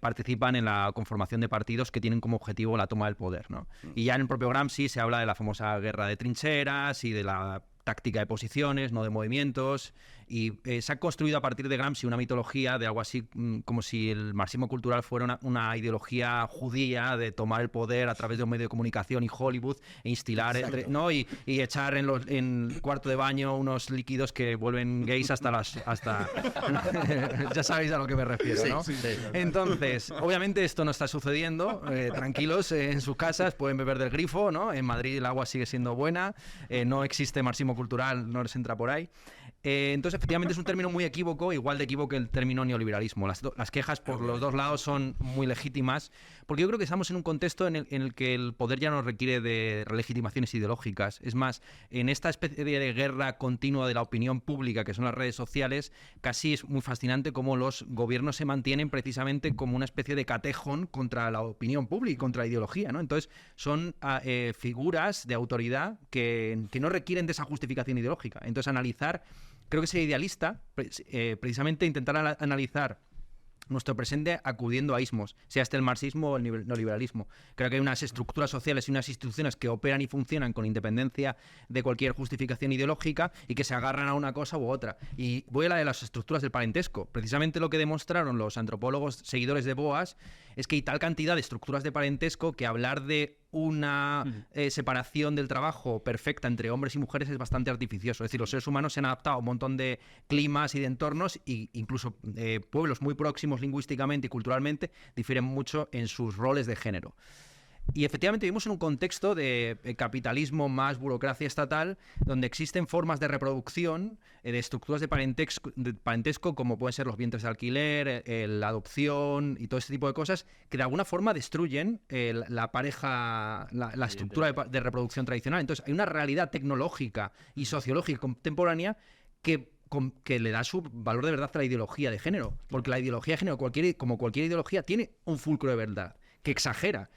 participan en la conformación de partidos que tienen como objetivo la toma del poder, ¿no? Y ya en el propio Gramsci se habla de la famosa guerra de trincheras y de la táctica de posiciones, no de movimientos, y se ha construido a partir de Gramsci una mitología de algo así como si el marxismo cultural fuera una ideología judía de tomar el poder a través de un medio de comunicación y Hollywood e instilar, ¿no? y echar en el cuarto de baño unos líquidos que vuelven gays hasta ya sabéis a lo que me refiero, ¿no? Sí. Entonces, obviamente esto no está sucediendo, tranquilos en sus casas, pueden beber del grifo, ¿no? En Madrid el agua sigue siendo buena, no existe marxismo cultural, no les entra por ahí. Entonces, efectivamente, es un término muy equívoco, igual de equívoco que el término neoliberalismo. Las quejas por los dos lados son muy legítimas, porque yo creo que estamos en un contexto en el que el poder ya no requiere de legitimaciones ideológicas. Es más, en esta especie de guerra continua de la opinión pública, que son las redes sociales, casi es muy fascinante cómo los gobiernos se mantienen precisamente como una especie de catejón contra la opinión pública y contra la ideología, ¿no? Entonces, son figuras de autoridad que no requieren de esa justificación ideológica. Entonces, creo que sería idealista precisamente intentar analizar nuestro presente acudiendo a ismos, sea el marxismo o el neoliberalismo. Creo que hay unas estructuras sociales y unas instituciones que operan y funcionan con independencia de cualquier justificación ideológica y que se agarran a una cosa u otra. Y voy a la de las estructuras del parentesco. Precisamente lo que demostraron los antropólogos seguidores de Boas es que hay tal cantidad de estructuras de parentesco que hablar de una separación del trabajo perfecta entre hombres y mujeres es bastante artificioso. Es decir, los seres humanos se han adaptado a un montón de climas y de entornos, e incluso pueblos muy próximos lingüísticamente y culturalmente difieren mucho en sus roles de género. Y efectivamente vivimos en un contexto de capitalismo más burocracia estatal, donde existen formas de reproducción de estructuras de parentesco como pueden ser los vientres de alquiler, la adopción y todo este tipo de cosas, que de alguna forma destruyen la pareja, la estructura de reproducción tradicional. Entonces hay una realidad tecnológica y sociológica contemporánea que le da su valor de verdad a la ideología de género, porque la ideología de género, como cualquier ideología, tiene un fulcro de verdad, que exagera.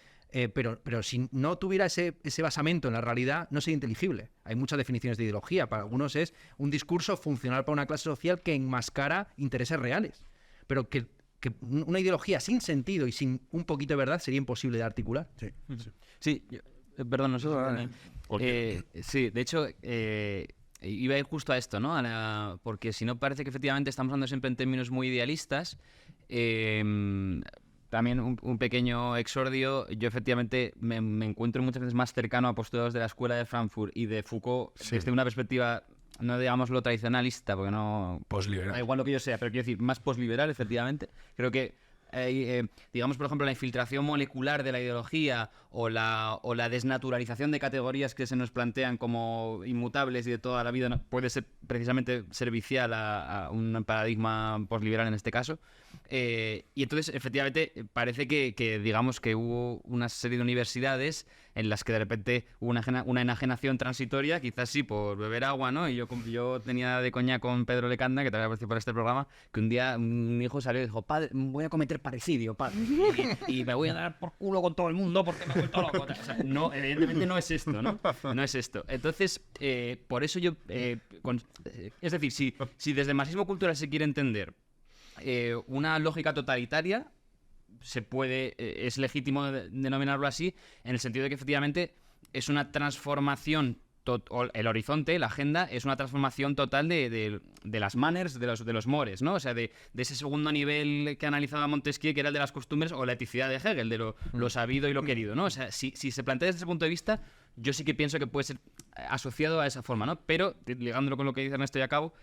Pero si no tuviera ese basamento en la realidad, no sería inteligible. Hay muchas definiciones de ideología. Para algunos es un discurso funcional para una clase social que enmascara intereses reales, pero que que una ideología sin sentido y sin un poquito de verdad sería imposible de articular. Sí, perdón, nosotros... sí, de hecho, iba a ir justo a esto, ¿no? Porque si no parece que efectivamente estamos hablando siempre en términos muy idealistas. También un pequeño exordio. Yo efectivamente me encuentro muchas veces más cercano a postulados de la escuela de Frankfurt y de Foucault desde una perspectiva, no digamos lo tradicionalista, porque no... Posliberal. Da igual lo que yo sea, pero quiero decir, más posliberal, efectivamente. Creo que digamos, por ejemplo, la infiltración molecular de la ideología o la desnaturalización de categorías que se nos plantean como inmutables y de toda la vida puede ser precisamente servicial a un paradigma posliberal en este caso. Y entonces, efectivamente, parece que digamos que hubo una serie de universidades en las que de repente hubo una enajenación transitoria, quizás sí por beber agua, ¿no? Y yo tenía de coña con Pedro Lecanda, que te había parecido por este programa, que un día un hijo salió y dijo: padre, voy a cometer parricidio, padre, y me voy a dar por culo con todo el mundo porque me he vuelto loco. O sea, no, evidentemente no es esto, ¿no? No es esto. Entonces, por eso yo... es decir, si desde el marxismo cultural se quiere entender una lógica totalitaria, es legítimo denominarlo así, en el sentido de que efectivamente es una transformación, el horizonte, la agenda, es una transformación total de las manners, de los mores, ¿no? O sea, de ese segundo nivel que analizaba Montesquieu, que era el de las costumbres, o la eticidad de Hegel, de lo sabido y lo querido, ¿no? O sea, si se plantea desde ese punto de vista, yo sí que pienso que puede ser asociado a esa forma, ¿no? Pero, ligándolo con lo que dice Ernesto y acabo,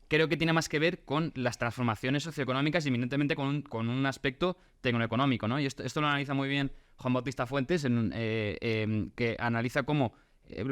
creo que tiene más que ver con las transformaciones socioeconómicas y eminentemente con un aspecto tecnoeconómico, ¿no? Y esto lo analiza muy bien Juan Bautista Fuentes, que analiza cómo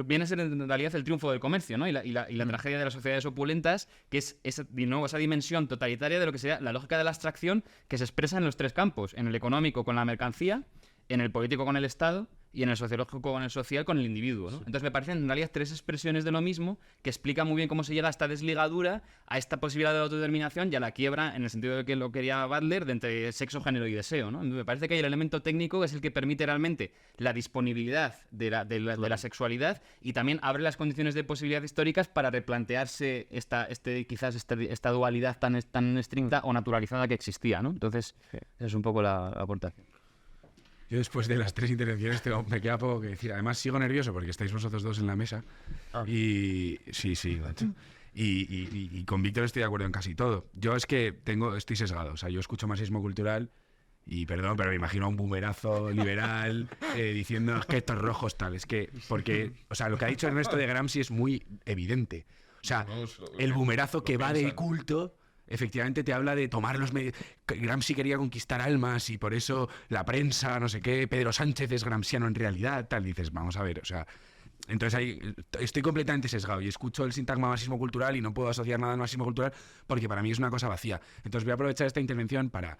viene a ser en realidad el triunfo del comercio, ¿no? Y la tragedia de las sociedades opulentas, que es de nuevo esa dimensión totalitaria de lo que sería la lógica de la abstracción que se expresa en los tres campos: en el económico con la mercancía, en el político con el Estado y en el sociológico con el social con el individuo, ¿no? Entonces me parecen en realidad tres expresiones de lo mismo que explican muy bien cómo se llega a esta desligadura, a esta posibilidad de autodeterminación y a la quiebra, en el sentido de que lo quería Butler, de entre sexo, género y deseo, ¿no? Me parece que hay el elemento técnico que es el que permite realmente la disponibilidad de la sexualidad y también abre las condiciones de posibilidad históricas para replantearse quizás esta dualidad tan estricta o naturalizada que existía, ¿no? Entonces, esa es un poco la aportación. Yo después de las tres intervenciones me queda poco que decir. Además sigo nervioso porque estáis vosotros dos en la mesa. Y sí, macho. Y con Víctor estoy de acuerdo en casi todo. Yo es que estoy sesgado. O sea, yo escucho marxismo cultural y perdón, pero me imagino a un boomerazo liberal diciendo que estos rojos tal. Es que, porque, o sea, lo que ha dicho Ernesto de Gramsci es muy evidente. O sea, el boomerazo que va del culto... Efectivamente te habla de tomar los medios. Gramsci quería conquistar almas y por eso la prensa, no sé qué, Pedro Sánchez es gramsciano en realidad, tal. Dices, vamos a ver, o sea... Entonces ahí estoy completamente sesgado y escucho el sintagma marxismo cultural y no puedo asociar nada al marxismo cultural porque para mí es una cosa vacía. Entonces voy a aprovechar esta intervención para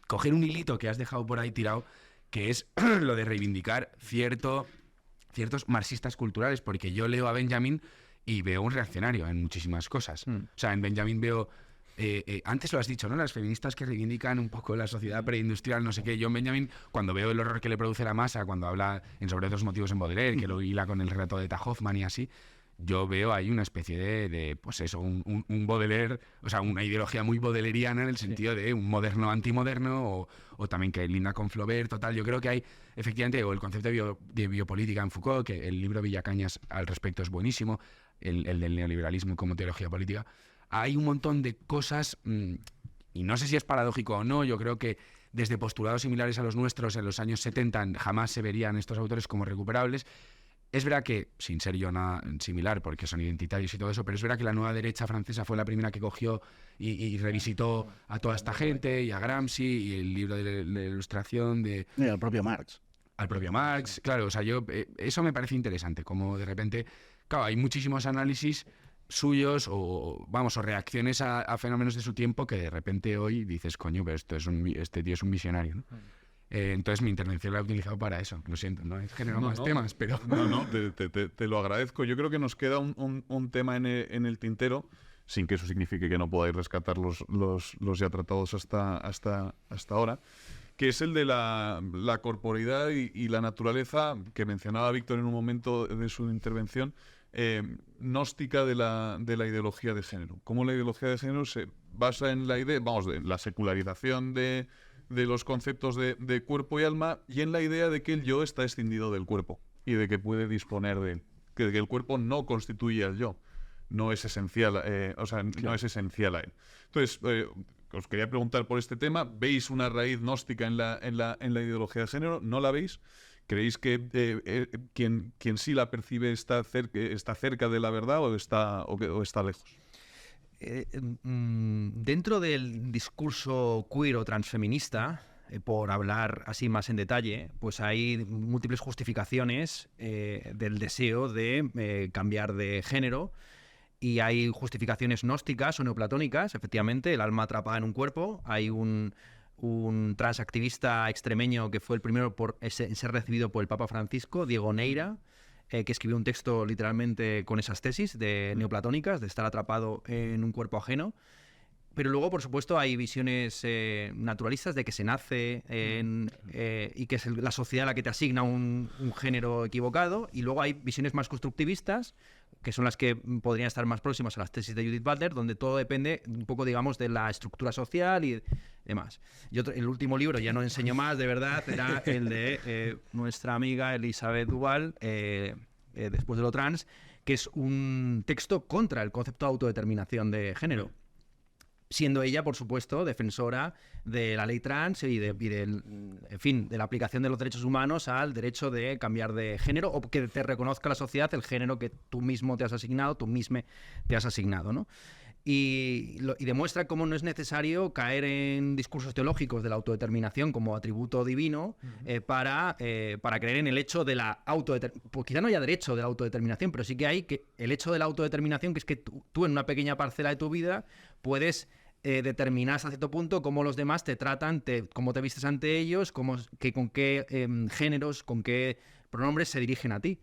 coger un hilito que has dejado por ahí tirado, que es lo de reivindicar ciertos marxistas culturales, porque yo leo a Benjamin y veo un reaccionario en muchísimas cosas. O sea, en Benjamin veo... antes lo has dicho, ¿no? Las feministas que reivindican un poco la sociedad preindustrial, no sé qué. Yo en Benjamin, cuando veo el horror que le produce la masa, cuando habla sobre otros motivos en Baudelaire, que lo hila con el relato de Hoffmann y así, yo veo ahí una especie de pues eso, un Baudelaire, o sea, una ideología muy baudeleriana en el sentido de un moderno antimoderno, o también que linda con Flaubert, total. Yo creo que hay, efectivamente, o el concepto de biopolítica en Foucault, que el libro Villacañas al respecto es buenísimo, el del neoliberalismo como teología política. Hay un montón de cosas, y no sé si es paradójico o no, yo creo que desde postulados similares a los nuestros en los años 70 jamás se verían estos autores como recuperables. Es verdad que, sin ser yo nada similar, porque son identitarios y todo eso, pero es verdad que la nueva derecha francesa fue la primera que cogió y revisitó a toda esta gente, y a Gramsci, y el libro de la ilustración de... Y al propio Marx. Al propio Marx, claro, o sea, eso me parece interesante, como de repente, claro, hay muchísimos análisis suyos o reacciones a fenómenos de su tiempo que de repente hoy dices, coño, pero este tío es un visionario, ¿no? Entonces mi intervención la he utilizado para eso. Lo siento, no he generado más temas, pero... Te lo agradezco. Yo creo que nos queda un tema en el tintero, sin que eso signifique que no podáis rescatar los ya tratados hasta ahora, que es el de la corporeidad y la naturaleza, que mencionaba Víctor en un momento de su intervención, gnóstica de la ideología de género. Cómo la ideología de género se basa en la idea, de la secularización de los conceptos de cuerpo y alma, y en la idea de que el yo está escindido del cuerpo y de que puede disponer de él. Que el cuerpo no constituye al yo, no es esencial, no es esencial a él. Entonces, os quería preguntar por este tema. ¿Veis una raíz gnóstica en la ideología de género? ¿No la veis? ¿Creéis que quien sí la percibe está cerca de la verdad o está lejos? Dentro del discurso queer o transfeminista, por hablar así más en detalle, pues hay múltiples justificaciones del deseo de cambiar de género, y hay justificaciones gnósticas o neoplatónicas, efectivamente, el alma atrapada en un cuerpo. Hay un transactivista extremeño que fue el primero en ser recibido por el Papa Francisco, Diego Neira, que escribió un texto literalmente con esas tesis neoplatónicas, de estar atrapado en un cuerpo ajeno. Pero luego, por supuesto, hay visiones naturalistas de que se nace y que es la sociedad la que te asigna un género equivocado. Y luego hay visiones más constructivistas, que son las que podrían estar más próximas a las tesis de Judith Butler, donde todo depende un poco, digamos, de la estructura social y demás. El último libro, ya no enseño más, de verdad, era el de nuestra amiga Elizabeth Duval, Después de lo trans, que es un texto contra el concepto de autodeterminación de género, siendo ella, por supuesto, defensora de la ley trans y de la aplicación de los derechos humanos al derecho de cambiar de género, o que te reconozca la sociedad el género que tú mismo te has asignado, tú misma te has asignado, ¿no? Y demuestra cómo no es necesario caer en discursos teológicos de la autodeterminación como atributo divino para creer en el hecho de la autodeterminación. Pues quizá no haya derecho de la autodeterminación, pero sí que hay el hecho de la autodeterminación, que es que tú en una pequeña parcela de tu vida puedes determinar hasta cierto punto cómo los demás te tratan, cómo te vistes ante ellos, con qué géneros, con qué pronombres se dirigen a ti.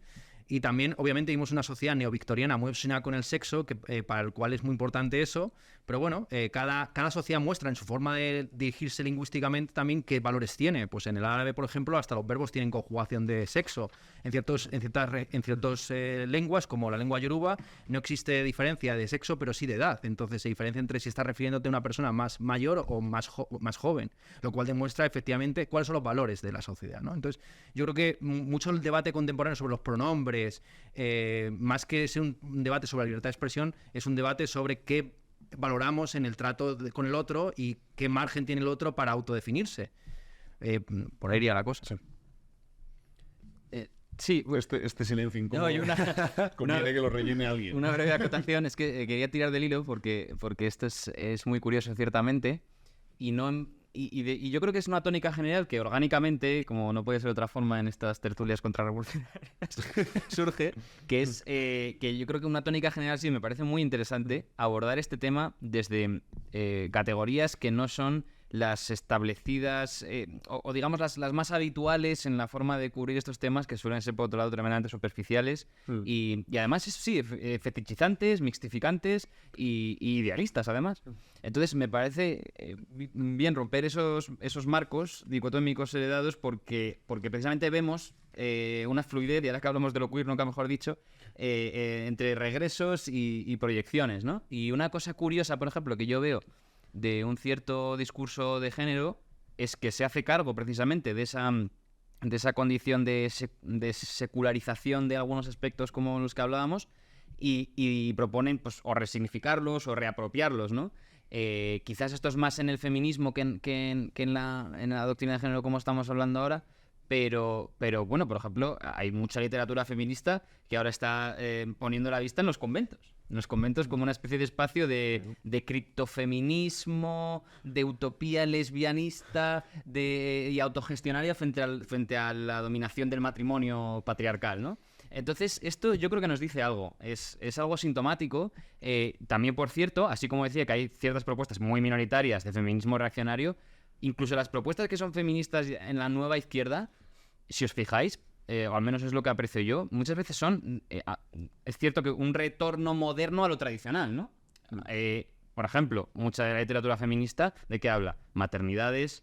Y también, obviamente, vivimos una sociedad neovictoriana muy obsesionada con el sexo, para el cual es muy importante eso. Pero bueno, cada sociedad muestra en su forma de dirigirse lingüísticamente también qué valores tiene. Pues en el árabe, por ejemplo, hasta los verbos tienen conjugación de sexo. En ciertas lenguas, como la lengua yoruba, no existe diferencia de sexo, pero sí de edad. Entonces se diferencia entre si estás refiriéndote a una persona más mayor o más joven, lo cual demuestra efectivamente cuáles son los valores de la sociedad, ¿no? Entonces, yo creo que mucho el debate contemporáneo sobre los pronombres, más que ser un debate sobre la libertad de expresión, es un debate sobre qué valoramos en el trato con el otro y qué margen tiene el otro para autodefinirse. Por ahí iría la cosa. Sí. Sí, este silencio incómodo. No, hay conviene que lo rellene alguien. Una breve acotación es que quería tirar del hilo porque esto es muy curioso, ciertamente, y yo creo que es una tónica general que orgánicamente, como no puede ser de otra forma en estas tertulias contrarrevolucionarias, surge, que es que yo creo que una tónica general sí me parece muy interesante abordar este tema desde categorías que no son las establecidas o digamos las más habituales en la forma de cubrir estos temas, que suelen ser por otro lado tremendamente superficiales y además fetichizantes, mixtificantes y idealistas además. Entonces me parece bien romper esos marcos dicotómicos heredados porque precisamente vemos una fluidez, y ahora que hablamos de lo queer, nunca mejor dicho, entre regresos y proyecciones, ¿no? Y una cosa curiosa, por ejemplo, que yo veo de un cierto discurso de género es que se hace cargo precisamente de esa condición de secularización de algunos aspectos como los que hablábamos y proponen pues o resignificarlos o reapropiarlos, ¿no? Quizás esto es más en el feminismo que en la doctrina de género como estamos hablando ahora, pero bueno, por ejemplo, hay mucha literatura feminista que ahora está poniendo la vista en los conventos como una especie de espacio de criptofeminismo, de utopía lesbianista y autogestionaria frente a la dominación del matrimonio patriarcal, ¿no? Entonces, esto yo creo que nos dice algo. Es algo sintomático. También, por cierto, así como decía que hay ciertas propuestas muy minoritarias de feminismo reaccionario, incluso las propuestas que son feministas en la nueva izquierda, si os fijáis, o al menos es lo que aprecio yo, muchas veces son, es cierto que un retorno moderno a lo tradicional, ¿no? Por ejemplo, mucha de la literatura feminista, ¿de qué habla? Maternidades,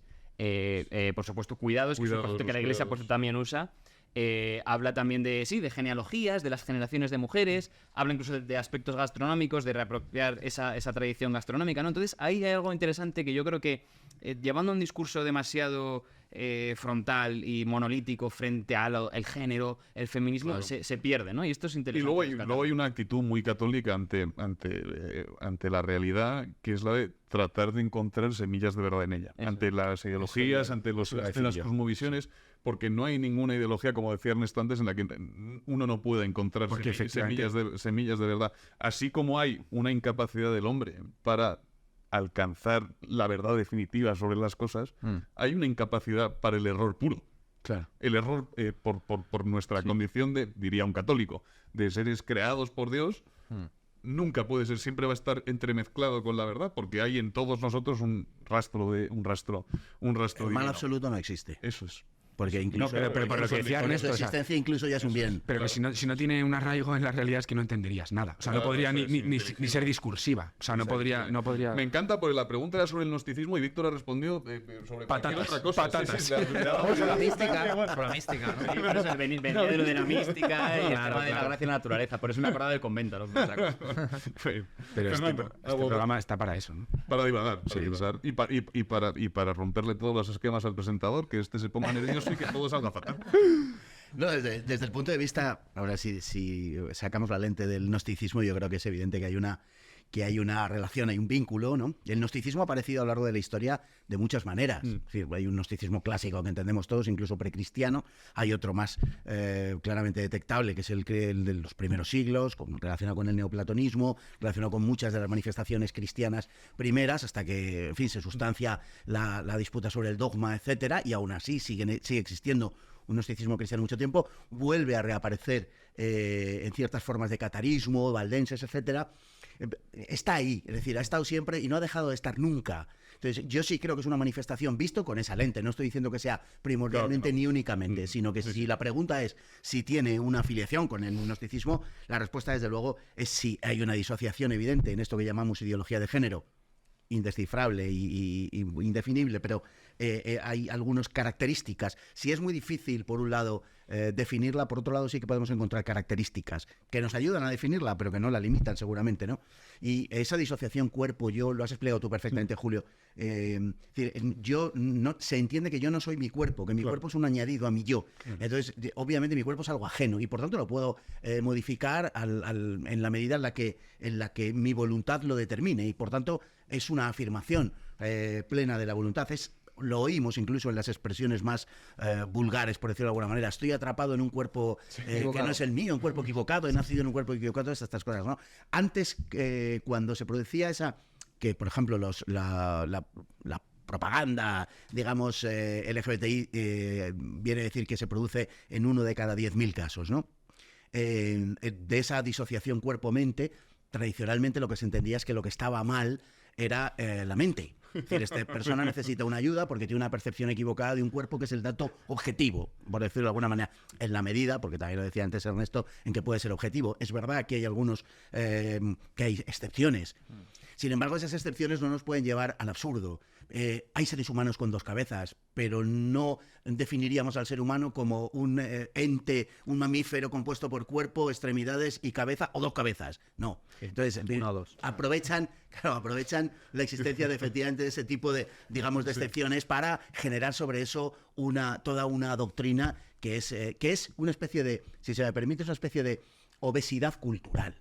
por supuesto cuidados, que es un concepto que la Iglesia por también usa, Habla también de genealogías, de las generaciones de mujeres, habla incluso de aspectos gastronómicos, de reapropiar esa tradición gastronómica, ¿no? Entonces ahí hay algo interesante que yo creo que llevando un discurso demasiado frontal y monolítico frente al género, el feminismo, Claro. se pierde, ¿no? Y esto es Y interesante. luego hay una actitud muy católica ante la realidad, que es la de tratar de encontrar semillas de verdad en ella. Eso. Ante las ideologías, ante eso iba a ante decir las yo. cosmovisiones, porque no hay ninguna ideología, como decía Ernesto antes, en la que uno no pueda encontrar Porque efectivamente- semillas de verdad. Así como hay una incapacidad del hombre para alcanzar la verdad definitiva sobre las cosas, hay una incapacidad para el error puro. Claro. El error por nuestra condición de, diría un católico, de seres creados por Dios, nunca puede ser, siempre va a estar entremezclado con la verdad, porque hay en todos nosotros un rastro El mal divino. absoluto no existe. Eso es. Porque incluso pero por lo que decía con Ernesto, su o sea, existencia incluso ya es un bien. Pero que si no tiene un arraigo en la realidad es que no entenderías nada. O sea, no Claro, podría eso ni, es ni inteligible. ser discursiva. O sea, no podría... Me encanta porque la pregunta era sobre el gnosticismo y Víctor ha respondido sobre cualquier Patatas, otra cosa. patatas. Sí, le damos Por la el- mística, por la mística, ¿no? Sí, por eso venía de lo de la mística y el Claro, tema de la claro. gracia y la naturaleza. Por eso me acordaba del convento. ¿No? Pero este Fernando, programa está para eso, ¿no? Para divagar, y para romperle todos los esquemas al presentador, que este se ponga nervioso y que todo salga fatal. No, desde el punto de vista, ahora si sacamos la lente del gnosticismo, yo creo que es evidente que hay una relación, hay un vínculo, ¿no? El gnosticismo ha aparecido a lo largo de la historia de muchas maneras. Es decir, hay un gnosticismo clásico que entendemos todos, incluso precristiano. Hay otro más claramente detectable, que es el de los primeros siglos, relacionado con el neoplatonismo, relacionado con muchas de las manifestaciones cristianas primeras, hasta que, en fin, se sustancia la disputa sobre el dogma, etcétera, y aún así sigue existiendo un gnosticismo cristiano mucho tiempo, vuelve a reaparecer en ciertas formas de catarismo, valdenses, etcétera. Está ahí, es decir, ha estado siempre y no ha dejado de estar nunca. Entonces, yo sí creo que es una manifestación visto con esa lente. No estoy diciendo que sea primordialmente Claro, ni únicamente, sino que si la pregunta es si tiene una afiliación con el gnosticismo, la respuesta, desde luego, es sí. Hay una disociación evidente en esto que llamamos ideología de género, indescifrable y indefinible, pero hay algunas características. Si es muy difícil, por un lado, definirla, por otro lado sí que podemos encontrar características que nos ayudan a definirla, pero que no la limitan seguramente, ¿no? Y esa disociación cuerpo, yo lo has explicado tú perfectamente, Julio. Es decir, se entiende que yo no soy mi cuerpo, que mi cuerpo es un añadido a mi yo. Entonces, obviamente mi cuerpo es algo ajeno y por tanto lo puedo modificar en la medida en la que mi voluntad lo determine, y por tanto es una afirmación plena de la voluntad. Lo oímos incluso en las expresiones más vulgares, por decirlo de alguna manera. Estoy atrapado en un cuerpo que no es el mío, un cuerpo equivocado, he nacido en un cuerpo equivocado, todas estas cosas, ¿no? Antes, cuando se producía que por ejemplo la propaganda, digamos, LGBTI, viene a decir que se produce en 1 de cada 10.000 casos, ¿no? De esa disociación cuerpo-mente, tradicionalmente lo que se entendía es que lo que estaba mal era la mente. Es decir, esta persona necesita una ayuda porque tiene una percepción equivocada de un cuerpo que es el dato objetivo, por decirlo de alguna manera, en la medida, porque también lo decía antes Ernesto, en que puede ser objetivo. Es verdad que hay algunos, que hay excepciones. Sin embargo, esas excepciones no nos pueden llevar al absurdo. Hay seres humanos con 2 cabezas, pero no definiríamos al ser humano como un ente, un mamífero compuesto por cuerpo, extremidades y cabeza, o 2 cabezas. No. Entonces, Una o dos. aprovechan la existencia de efectivamente de ese tipo de, digamos, de excepciones para generar sobre eso toda una doctrina que es una especie de, si se me permite, es una especie de obesidad cultural.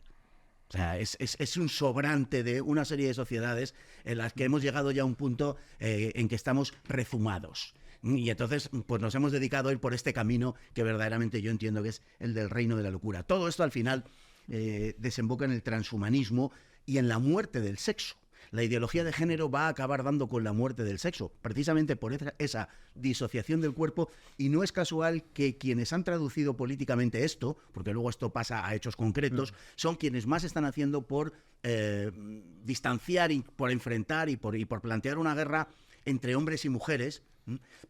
O sea, es un sobrante de una serie de sociedades en las que hemos llegado ya a un punto en que estamos rezumados. Y entonces, pues nos hemos dedicado a ir por este camino que verdaderamente yo entiendo que es el del reino de la locura. Todo esto al final desemboca en el transhumanismo y en la muerte del sexo. La ideología de género va a acabar dando con la muerte del sexo, precisamente por esa disociación del cuerpo, y no es casual que quienes han traducido políticamente esto, porque luego esto pasa a hechos concretos, son quienes más están haciendo por distanciar y por enfrentar y por plantear una guerra entre hombres y mujeres,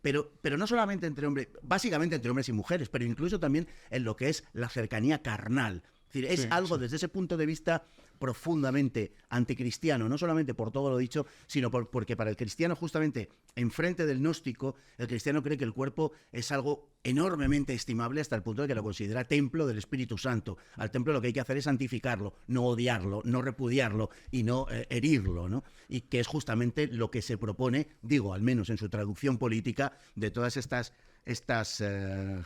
pero no solamente entre hombres, básicamente entre hombres y mujeres, pero incluso también en lo que es la cercanía carnal. Es decir, es algo desde ese punto de vista profundamente anticristiano, no solamente por todo lo dicho, sino porque para el cristiano, justamente, enfrente del gnóstico, el cristiano cree que el cuerpo es algo enormemente estimable hasta el punto de que lo considera templo del Espíritu Santo. Al templo lo que hay que hacer es santificarlo, no odiarlo, no repudiarlo y no herirlo, ¿no? Y que es justamente lo que se propone, digo, al menos en su traducción política, de todas estas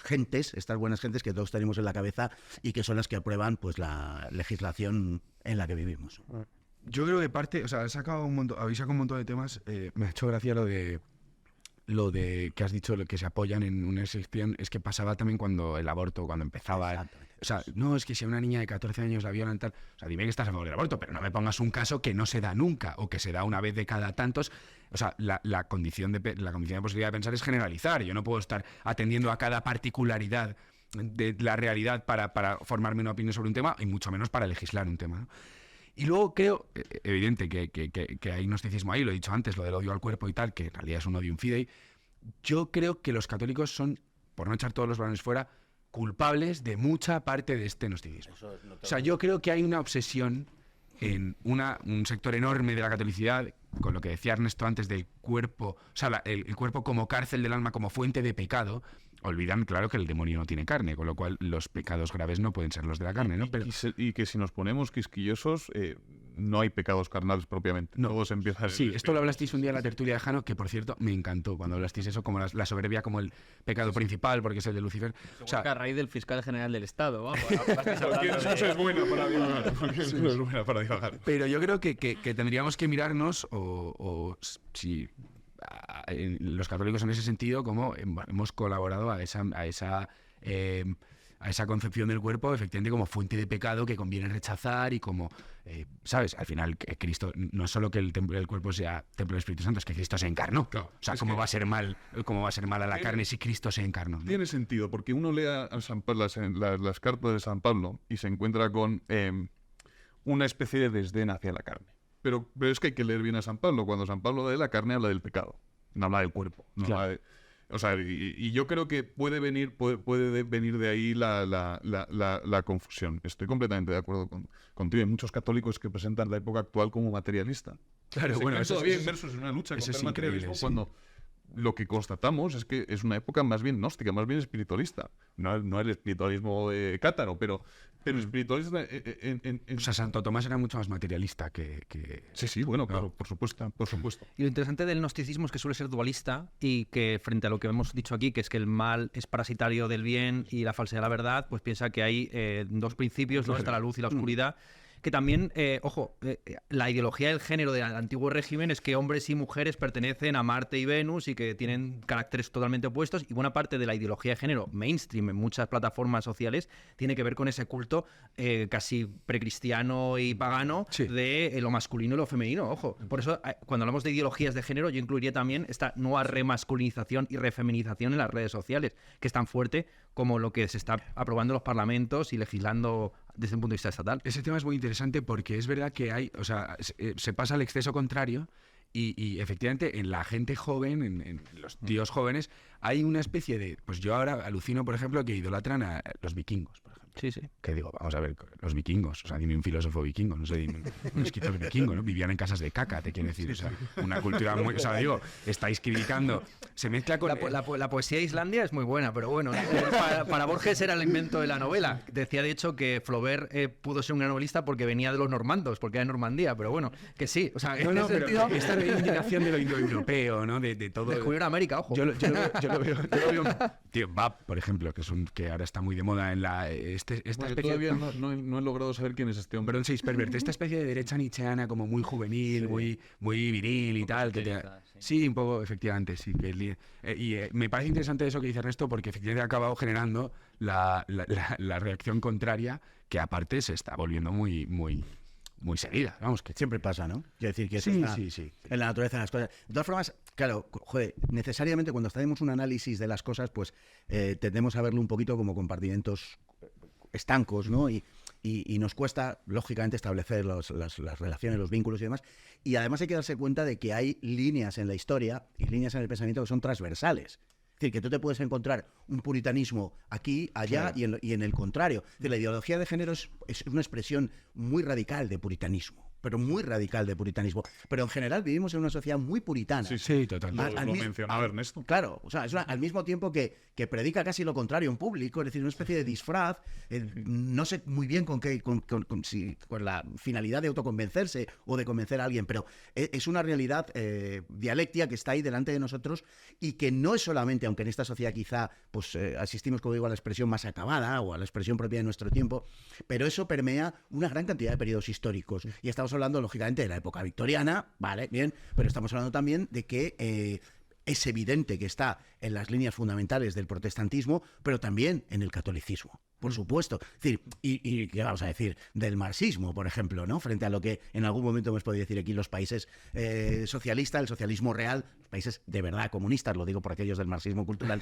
gentes, estas buenas gentes que todos tenemos en la cabeza y que son las que aprueban pues la legislación en la que vivimos. Yo creo que parte, o sea, habéis sacado un montón de temas. Me ha hecho gracia lo de que has dicho, lo que se apoyan en una sección, es que pasaba también cuando el aborto, cuando empezaba. O sea, no, es que si a una niña de 14 años la violan tal, o sea, dime que estás a favor del aborto, pero no me pongas un caso que no se da nunca o que se da una vez de cada tantos. O sea, la condición de posibilidad de pensar es generalizar. Yo no puedo estar atendiendo a cada particularidad de la realidad para formarme una opinión sobre un tema y mucho menos para legislar un tema, ¿no? Y luego creo, evidente, que hay gnosticismo ahí, lo he dicho antes, lo del odio al cuerpo y tal, que en realidad es un odio infidei. Yo creo que los católicos son, por no echar todos los balones fuera, culpables de mucha parte de este gnosticismo. O sea, yo creo que hay una obsesión en un sector enorme de la catolicidad, con lo que decía Ernesto antes del cuerpo, o sea, el cuerpo como cárcel del alma, como fuente de pecado. Olvidan, claro, que el demonio no tiene carne, con lo cual los pecados graves no pueden ser los de la carne, ¿no? Pero... Y que si nos ponemos quisquillosos, no hay pecados carnales propiamente. No. Todo se empieza... Sí, esto lo hablasteis un día en la tertulia de Jano, que por cierto me encantó cuando hablasteis eso, como la soberbia como el pecado principal, porque es el de Lucifer. O sea, a raíz del fiscal general del Estado, vamos. Porque eso es buena para divagar. Porque eso es buena para divagar. Pero yo creo que tendríamos que mirarnos, si los católicos en ese sentido, como hemos colaborado a esa concepción del cuerpo, efectivamente, como fuente de pecado que conviene rechazar y como, ¿sabes? Al final, Cristo, no es solo que el templo del cuerpo sea templo del Espíritu Santo, es que Cristo se encarnó. Claro, o sea, ¿cómo va a ser mal a la carne si Cristo se encarnó, ¿no? Tiene sentido, porque uno lee a San Pablo, las cartas de San Pablo y se encuentra con una especie de desdén hacia la carne. Pero es que hay que leer bien a San Pablo. Cuando San Pablo de la carne habla del pecado, no habla del cuerpo. No claro. habla de, o sea, y yo creo que puede venir de ahí la confusión. Estoy completamente de acuerdo contigo. Hay muchos católicos que presentan la época actual como materialista. Claro, bueno, eso todavía inmersos en una lucha contra el materialismo, cuando lo que constatamos es que es una época más bien gnóstica, más bien espiritualista. No el espiritualismo cátaro, pero espiritualista O sea, Santo Tomás era mucho más materialista que... Sí, bueno, claro, por supuesto. Y lo interesante del gnosticismo es que suele ser dualista y que frente a lo que hemos dicho aquí, que es que el mal es parasitario del bien y la falsedad de la verdad, pues piensa que hay dos principios, ¿no? Está la luz y la oscuridad. Que también, la ideología del género del antiguo régimen es que hombres y mujeres pertenecen a Marte y Venus y que tienen caracteres totalmente opuestos, y buena parte de la ideología de género mainstream en muchas plataformas sociales tiene que ver con ese culto casi precristiano y pagano de lo masculino y lo femenino, ojo. Por eso, cuando hablamos de ideologías de género, yo incluiría también esta nueva remasculinización y refeminización en las redes sociales, que es tan fuerte como lo que se está aprobando en los parlamentos y legislando desde un punto de vista estatal. Ese tema es muy interesante porque es verdad que hay, o sea, se pasa al exceso contrario y efectivamente en la gente joven, en los tíos jóvenes, hay una especie de... Pues yo ahora alucino, por ejemplo, que idolatran a los vikingos, por ejemplo. Sí. Que digo, vamos a ver, los vikingos, o sea, dime un filósofo vikingo, no sé, dime un escritor vikingo, ¿no? Vivían en casas de caca, te quiero decir, o sea, una cultura muy... O sea, digo, estáis criticando, se mezcla con... La poesía de Islandia es muy buena, pero bueno, para Borges era el invento de la novela. Decía, de hecho, que Flaubert pudo ser un gran novelista porque venía de los normandos, porque era de Normandía, pero bueno, que sí, o sea, no, pero esta reivindicación de lo indoeuropeo, ¿no? De todo... Descubrieron América, ojo. Yo lo veo... Tío, Bab, por ejemplo, que ahora está muy de moda en la... especie... Todavía no he logrado saber quién es este hombre. Perdón, Pervert, esta especie de derecha nietzscheana como muy juvenil, muy viril y tal. Sí, un poco, efectivamente, sí. Me parece interesante eso que dice Ernesto, porque efectivamente ha acabado generando la reacción contraria, que aparte se está volviendo muy seguida. Vamos, que siempre pasa, ¿no? Quiero decir que eso sí, está sí. en la naturaleza de las cosas. De todas formas, claro, joder, necesariamente cuando hacemos un análisis de las cosas, pues tendemos a verlo un poquito como compartimentos estancos, ¿no? Y nos cuesta, lógicamente, establecer las relaciones, los vínculos y demás. Y además hay que darse cuenta de que hay líneas en la historia y líneas en el pensamiento que son transversales. Es decir, que tú te puedes encontrar un puritanismo aquí, allá y en el contrario. Es decir, la ideología de género es una expresión muy radical de puritanismo, pero muy radical de puritanismo. Pero en general vivimos en una sociedad muy puritana. Sí, totalmente. Lo mencionaba Ernesto. Claro, o sea, al mismo tiempo que predica casi lo contrario en público, es decir, una especie de disfraz, no sé muy bien con la finalidad de autoconvencerse o de convencer a alguien, pero es una realidad dialéctica que está ahí delante de nosotros y que no es solamente, aunque en esta sociedad quizá pues asistimos, como digo, a la expresión más acabada o a la expresión propia de nuestro tiempo, pero eso permea una gran cantidad de periodos históricos. Y estamos hablando, lógicamente, de la época victoriana, vale, bien, pero estamos hablando también de que es evidente que está en las líneas fundamentales del protestantismo, pero también en el catolicismo, por supuesto. Es decir, y ¿qué vamos a decir? Del marxismo, por ejemplo, ¿no? Frente a lo que en algún momento hemos podido decir aquí los países socialistas, el socialismo real, los países de verdad comunistas, lo digo por aquellos del marxismo cultural,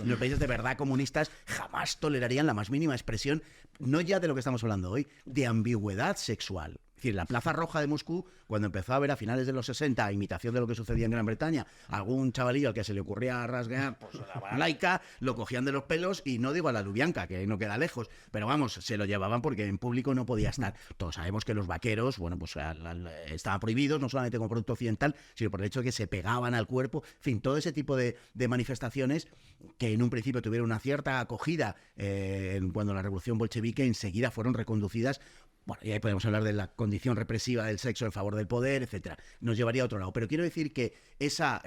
los países de verdad comunistas jamás tolerarían la más mínima expresión, no ya de lo que estamos hablando hoy, de ambigüedad sexual. Es decir, la Plaza Roja de Moscú, cuando empezó a haber a finales de los 60, a imitación de lo que sucedía en Gran Bretaña, algún chavalillo al que se le ocurría rasgar pues, la balalaika, lo cogían de los pelos y no digo a la Lubianka, que no queda lejos, pero vamos, se lo llevaban porque en público no podía estar. Todos sabemos que los vaqueros, bueno, pues estaban prohibidos, no solamente como producto occidental, sino por el hecho de que se pegaban al cuerpo. En fin, todo ese tipo de manifestaciones que en un principio tuvieron una cierta acogida cuando la revolución bolchevique, enseguida fueron reconducidas. Bueno, y ahí podemos hablar de la condición represiva del sexo en favor del poder, etcétera. Nos llevaría a otro lado. Pero quiero decir que esa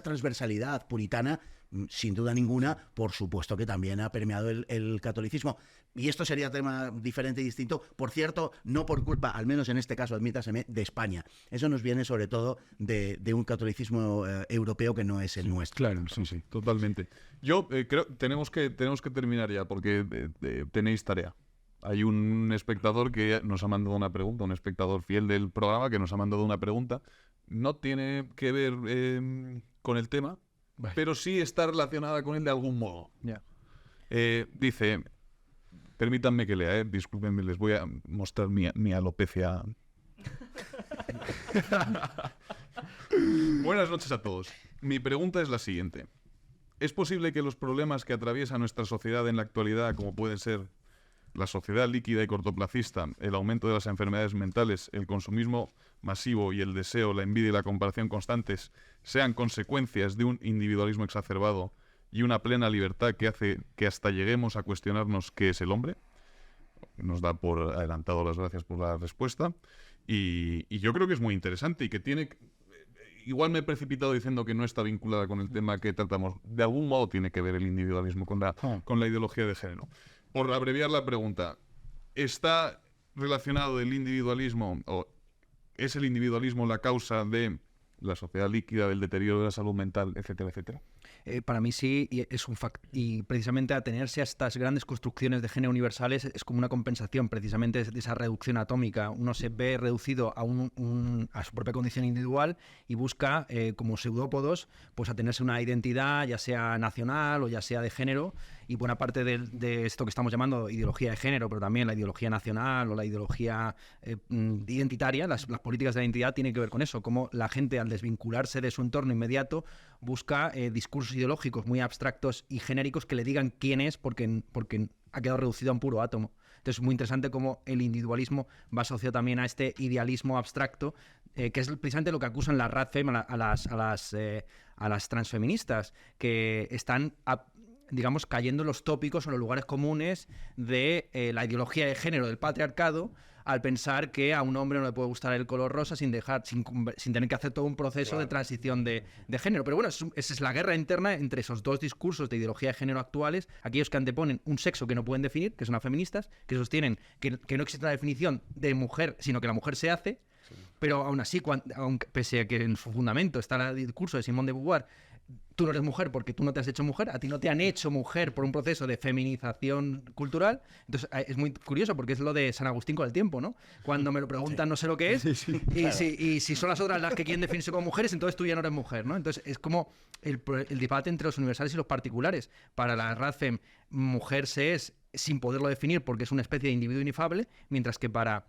transversalidad puritana, sin duda ninguna, por supuesto que también ha permeado el catolicismo. Y esto sería tema diferente y distinto, por cierto, no por culpa, al menos en este caso, admítaseme, de España. Eso nos viene sobre todo de un catolicismo europeo que no es el nuestro. Claro, sí. Totalmente. Yo creo tenemos que terminar ya porque tenéis tarea. Hay un espectador que nos ha mandado una pregunta, un espectador fiel del programa que nos ha mandado una pregunta. No tiene que ver con el tema, pero sí está relacionada con él de algún modo. Ya. Dice, permítanme que lea, discúlpenme, les voy a mostrar mi alopecia. Buenas noches a todos. Mi pregunta es la siguiente. ¿Es posible que los problemas que atraviesa nuestra sociedad en la actualidad, como pueden ser la sociedad líquida y cortoplacista, el aumento de las enfermedades mentales, el consumismo masivo y el deseo, la envidia y la comparación constantes, sean consecuencias de un individualismo exacerbado y una plena libertad que hace que hasta lleguemos a cuestionarnos qué es el hombre? Nos da por adelantado las gracias por la respuesta. Y yo creo que es muy interesante y que tiene... Igual me he precipitado diciendo que no está vinculada con el tema que tratamos. De algún modo tiene que ver el individualismo con la ideología de género. Por abreviar la pregunta, ¿está relacionado el individualismo o es el individualismo la causa de la sociedad líquida, del deterioro de la salud mental, etcétera, etcétera? Para mí sí, y es un y precisamente atenerse a estas grandes construcciones de género universales es como una compensación precisamente de esa reducción atómica. Uno se ve reducido a su propia condición individual y busca, como pseudópodos, pues atenerse a una identidad, ya sea nacional o ya sea de género, y buena parte de esto que estamos llamando ideología de género, pero también la ideología nacional o la ideología identitaria, las políticas de la identidad tienen que ver con eso, como la gente al desvincularse de su entorno inmediato busca discursos ideológicos muy abstractos y genéricos que le digan quién es porque ha quedado reducido a un puro átomo. Entonces es muy interesante cómo el individualismo va asociado también a este idealismo abstracto, que es precisamente lo que acusan la Radfem a las transfeministas, que están digamos, cayendo en los tópicos o en los lugares comunes de la ideología de género del patriarcado, al pensar que a un hombre no le puede gustar el color rosa sin tener que hacer todo un proceso de transición de género. Pero bueno, esa es la guerra interna entre esos dos discursos de ideología de género actuales, aquellos que anteponen un sexo que no pueden definir, que son las feministas, que sostienen que no existe una definición de mujer, sino que la mujer se hace, pero aún así, pese a que en su fundamento está el discurso de Simone de Beauvoir, tú no eres mujer porque tú no te has hecho mujer, a ti no te han hecho mujer por un proceso de feminización cultural. Entonces es muy curioso porque es lo de San Agustín con el tiempo, ¿no? Cuando me lo preguntan no sé lo que es, y si son las otras las que quieren definirse como mujeres, entonces tú ya no eres mujer, ¿no? Entonces es como el debate entre los universales y los particulares. Para la Radfem, mujer se es sin poderlo definir porque es una especie de individuo inefable, mientras que para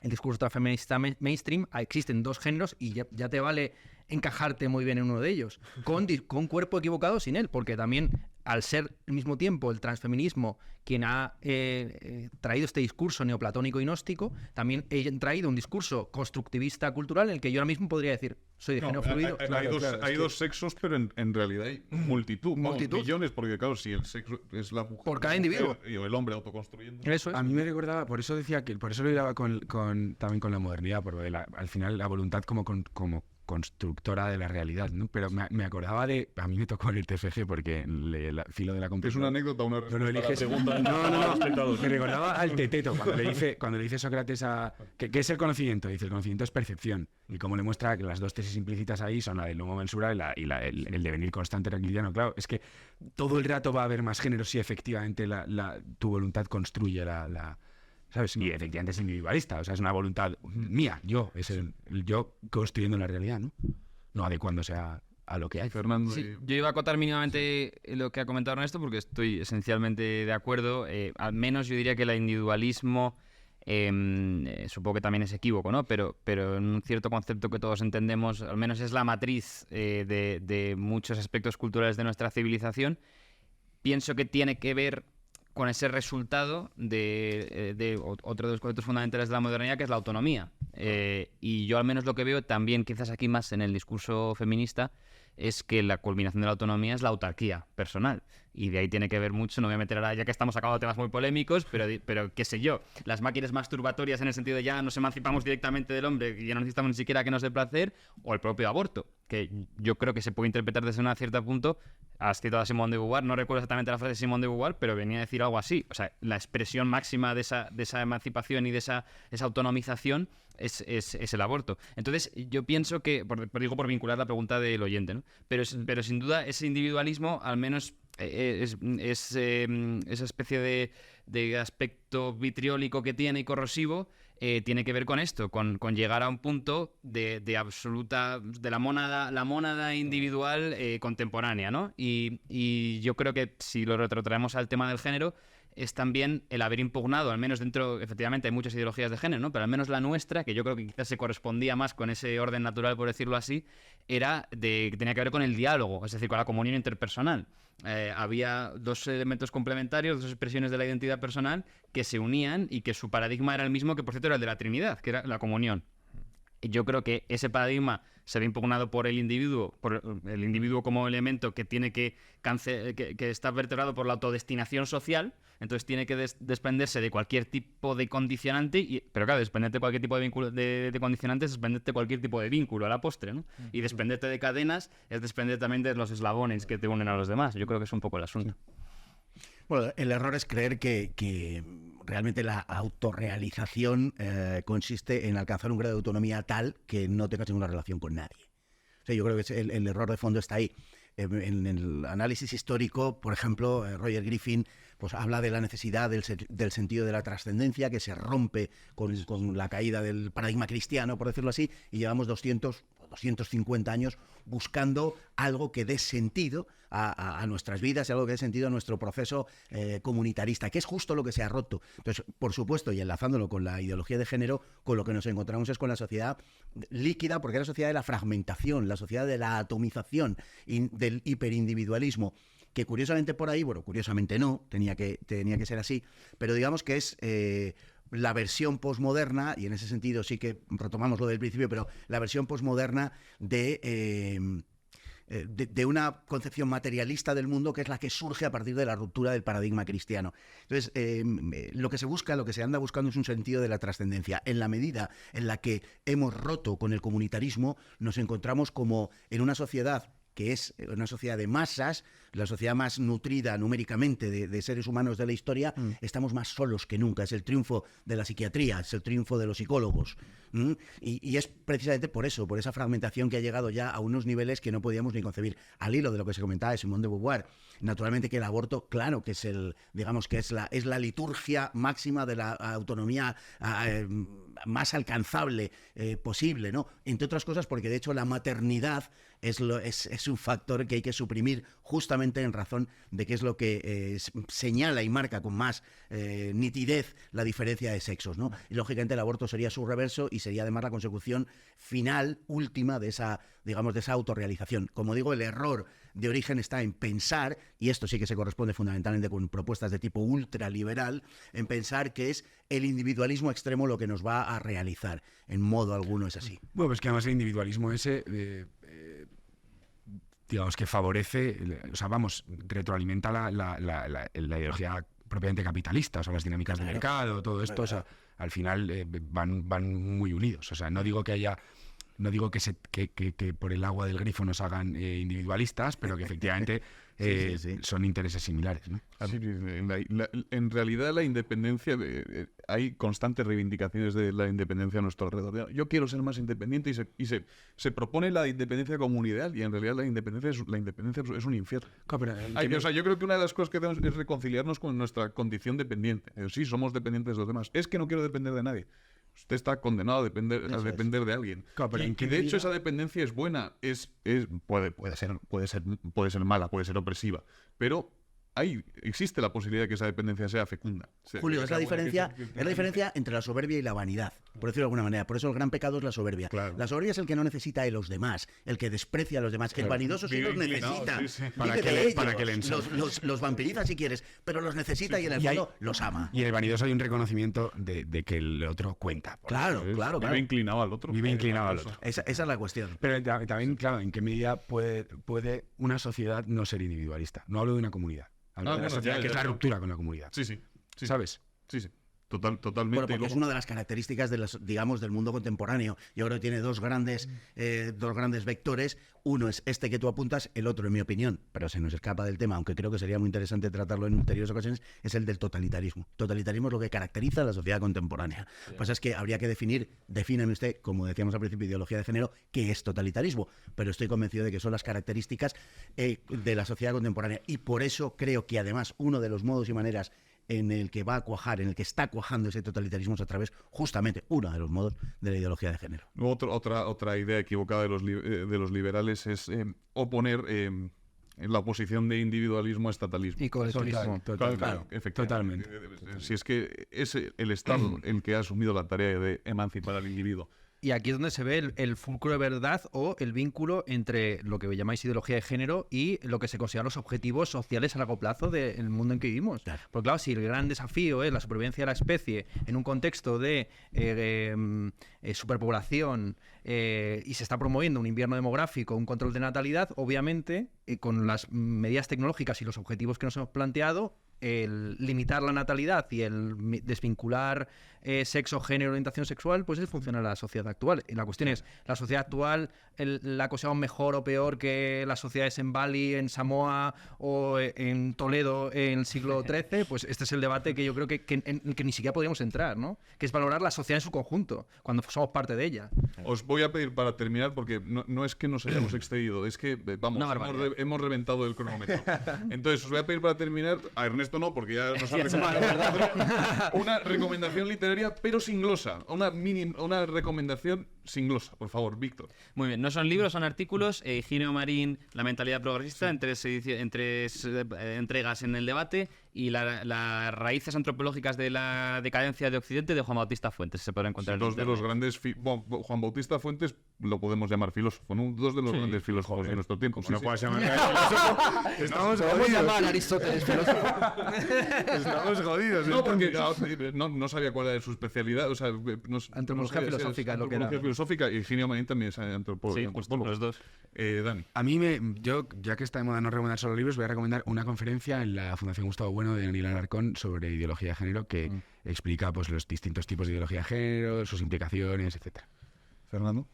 el discurso transfeminista mainstream, existen dos géneros y ya te vale encajarte muy bien en uno de ellos, con cuerpo equivocado sin él, porque también al ser al mismo tiempo el transfeminismo quien ha traído este discurso neoplatónico y gnóstico, también he traído un discurso constructivista cultural en el que yo ahora mismo podría decir, soy de género fluido. Hay dos sexos, pero en realidad hay multitud. Millones, porque claro, si el sexo es la mujer... Por cada individuo. Y el hombre autoconstruyendo. Eso es. A mí me recordaba, por eso decía que, por eso lo hilaba también con la modernidad, porque al final la voluntad como constructora de la realidad, ¿no? Pero me acordaba a mí me tocó en el TFG porque filo de la ¿Es comprensión. una anécdota o una No lo eliges. No. Me recordaba al Teteto cuando le dice Sócrates ¿qué es el conocimiento? Dice, el conocimiento es percepción. Y como le muestra que las dos tesis implícitas ahí son la del homo mensura y el devenir constante heraclitiano. Claro, es que todo el rato va a haber más género si efectivamente tu voluntad construye ¿sabes? Y efectivamente es individualista, o sea, es una voluntad mía, es el yo construyendo la realidad, ¿no? No adecuándose a lo que hay. Fernando. Sí, yo iba a acotar mínimamente lo que ha comentado Ernesto porque estoy esencialmente de acuerdo. Al menos yo diría que el individualismo, supongo que también es equívoco, ¿no? Pero en un cierto concepto que todos entendemos, al menos es la matriz de muchos aspectos culturales de nuestra civilización. Pienso que tiene que ver con ese resultado de otro de los conceptos fundamentales de la modernidad, que es la autonomía. Y yo al menos lo que veo también, quizás aquí más en el discurso feminista, es que la culminación de la autonomía es la autarquía personal. Y de ahí tiene que ver mucho, no voy a meter ahora, ya que estamos sacando temas muy polémicos, pero qué sé yo, las máquinas masturbatorias en el sentido de ya nos emancipamos directamente del hombre y ya no necesitamos ni siquiera que nos dé placer, o el propio aborto, que yo creo que se puede interpretar desde un cierto punto. Has citado a Simone de Beauvoir, no recuerdo exactamente la frase de Simone de Beauvoir, pero venía a decir algo así. O sea, la expresión máxima de esa emancipación y de esa autonomización es el aborto. Entonces, yo pienso que, digo por vincular la pregunta del oyente, ¿no? Pero sin duda ese individualismo, al menos esa especie de aspecto vitriólico que tiene y corrosivo, tiene que ver con esto, con llegar a un punto de absoluta, de la mónada individual contemporánea, ¿no? Y yo creo que si lo retrotraemos al tema del género, es también el haber impugnado, al menos dentro, efectivamente hay muchas ideologías de género, ¿no? Pero al menos la nuestra, que yo creo que quizás se correspondía más con ese orden natural, por decirlo así, tenía que ver con el diálogo, es decir, con la comunión interpersonal. Había dos elementos complementarios, dos expresiones de la identidad personal que se unían y que su paradigma era el mismo, que por cierto era el de la Trinidad, que era la comunión. Yo creo que ese paradigma se ve impugnado por el individuo como elemento que tiene que está vertebrado por la autodestinación social, entonces tiene que desprenderse de cualquier tipo de condicionante, pero claro, desprenderte de cualquier tipo de vínculo de condicionantes, desprenderte de cualquier tipo de vínculo a la postre, ¿no? Y desprenderte de cadenas es desprenderte también de los eslabones que te unen a los demás. Yo creo que es un poco el asunto. Bueno, el error es creer que realmente la autorrealización consiste en alcanzar un grado de autonomía tal que no tengas ninguna relación con nadie. O sea, yo creo que el error de fondo está ahí. En el análisis histórico, por ejemplo, Roger Griffin pues habla de la necesidad del sentido de la trascendencia que se rompe con la caída del paradigma cristiano, por decirlo así, y llevamos 250 años buscando algo que dé sentido a nuestras vidas y algo que dé sentido a nuestro proceso comunitarista, que es justo lo que se ha roto. Entonces, por supuesto, y enlazándolo con la ideología de género, con lo que nos encontramos es con la sociedad líquida, porque es la sociedad de la fragmentación, la sociedad de la atomización y del hiperindividualismo, que curiosamente por ahí, bueno, curiosamente no, tenía que ser así, pero digamos que es la versión posmoderna, y en ese sentido sí que retomamos lo del principio, pero la versión posmoderna de una concepción materialista del mundo, que es la que surge a partir de la ruptura del paradigma cristiano. Entonces, lo que se anda buscando es un sentido de la trascendencia. En la medida en la que hemos roto con el comunitarismo, nos encontramos como en una sociedad que es una sociedad de masas, la sociedad más nutrida numéricamente de seres humanos de la historia, estamos más solos que nunca. Es el triunfo de la psiquiatría, es el triunfo de los psicólogos. Y es precisamente por eso, por esa fragmentación que ha llegado ya a unos niveles que no podíamos ni concebir. Al hilo de lo que se comentaba de Simone de Beauvoir, naturalmente que el aborto, claro que es es la liturgia máxima de la autonomía más alcanzable posible, ¿no? Entre otras cosas porque de hecho la maternidad es un factor que hay que suprimir justamente en razón de que es lo que señala y marca con más nitidez la diferencia de sexos, ¿no? Y lógicamente el aborto sería su reverso y sería además la consecución final, última de esa, digamos, de esa autorrealización. Como digo, el error de origen está en pensar, y esto sí que se corresponde fundamentalmente con propuestas de tipo ultraliberal, en pensar que es el individualismo extremo lo que nos va a realizar. En modo alguno es así. Bueno, pues que además el individualismo ese, digamos que favorece, o sea, vamos, retroalimenta la ideología propiamente capitalista, o sea, las dinámicas de mercado, todo esto, o sea, al final van muy unidos. O sea, no digo que haya... No digo que por el agua del grifo nos hagan individualistas, pero que efectivamente son intereses similares, ¿no? Sí, en realidad la independencia, hay constantes reivindicaciones de la independencia a nuestro alrededor. Yo quiero ser más independiente y se propone la independencia como un ideal, y en realidad la independencia es un infierno. Claro, O sea, yo creo que una de las cosas que tenemos es reconciliarnos con nuestra condición dependiente. Sí, somos dependientes de los demás. Es que no quiero depender de nadie. Usted está condenado a depender de alguien. Claro, pero y de hecho esa dependencia es buena, puede ser mala, puede ser opresiva, pero existe la posibilidad de que esa dependencia sea fecunda. Julio, es la diferencia entre la soberbia y la vanidad, por decirlo de alguna manera. Por eso el gran pecado es la soberbia. Claro. La soberbia es el que no necesita de los demás, el que desprecia a los demás. Claro. El vanidoso sí los necesita. Sí. Para que le los vampiriza si quieres, pero los necesita y en el fondo los ama. Y en el vanidoso hay un reconocimiento de que el otro cuenta. Claro. Vive inclinado al otro. Vive inclinado al otro. Esa es la cuestión. Pero también, claro, ¿en qué medida puede una sociedad no ser individualista? No hablo de una comunidad. Hablo de una sociedad que es la ruptura con la comunidad. Sí. ¿Sabes? Sí. Totalmente. Bueno, porque es una de las características digamos, del mundo contemporáneo. Yo creo que tiene dos grandes vectores. Uno es este que tú apuntas, el otro, en mi opinión, pero se nos escapa del tema, aunque creo que sería muy interesante tratarlo en anteriores ocasiones, es el del totalitarismo. Totalitarismo es lo que caracteriza a la sociedad contemporánea. Lo que pasa es que habría que defíname usted, como decíamos al principio, ideología de género, qué es totalitarismo. Pero estoy convencido de que son las características de la sociedad contemporánea. Y por eso creo que además uno de los modos y maneras en el que va a cuajar, en el que está cuajando ese totalitarismo es a través, justamente, uno de los modos de la ideología de género. Otra idea equivocada de los liberales es oponer la oposición de individualismo a estatalismo. Y colectivismo. Claro, efectivamente. Totalmente. Si es que es el Estado el que ha asumido la tarea de emancipar al individuo. Y aquí es donde se ve el fulcro de verdad o el vínculo entre lo que llamáis ideología de género y lo que se consideran los objetivos sociales a largo plazo del mundo en que vivimos. Claro. Porque claro, si el gran desafío es la supervivencia de la especie en un contexto de superpoblación y se está promoviendo un invierno demográfico, un control de natalidad, obviamente, con las medidas tecnológicas y los objetivos que nos hemos planteado, el limitar la natalidad y el desvincular sexo, género, orientación sexual, pues es funciona la sociedad actual. Y la cuestión es, ¿la sociedad actual la consideramos mejor o peor que las sociedades en Bali, en Samoa o en Toledo en el siglo XIII? Pues este es el debate que yo creo en el que ni siquiera podríamos entrar, ¿no? Que es valorar la sociedad en su conjunto, cuando somos parte de ella. Os voy a pedir para terminar, porque no es que nos hayamos excedido, es que, vamos, hemos reventado el cronómetro. Entonces, os voy a pedir para terminar, a Ernesto no, porque ya nos ha recomendado una recomendación literaria, pero sin glosa. Una recomendación sin glosa, por favor, Víctor. Muy bien, no son libros, son artículos. Higinio Marín, La mentalidad progresista, en tres entregas en el debate, y las raíces antropológicas de la decadencia de Occidente, de Juan Bautista Fuentes. Se podrá encontrar en dos de los grandes... Juan Bautista Fuentes lo podemos llamar filósofo, ¿no? Dos de los grandes filósofos de nuestro tiempo. No puedes llamar filósofo. Estamos jodidos. llamar a Aristóteles filósofo. Estamos jodidos. No, porque no sabía cuál era su especialidad. O sea, Antropología filosófica, lo que era. Antropología filosófica, y Higinio Marín también es antropólogo. Sí, justo, los dos. Dani. A mí, yo, ya que está de moda no recomendar solo libros, voy a recomendar una conferencia en la Fundación Gustavo Bueno de Daniel Alarcón sobre ideología de género, que explica pues los distintos tipos de ideología de género, sus implicaciones, etcétera. Fernando.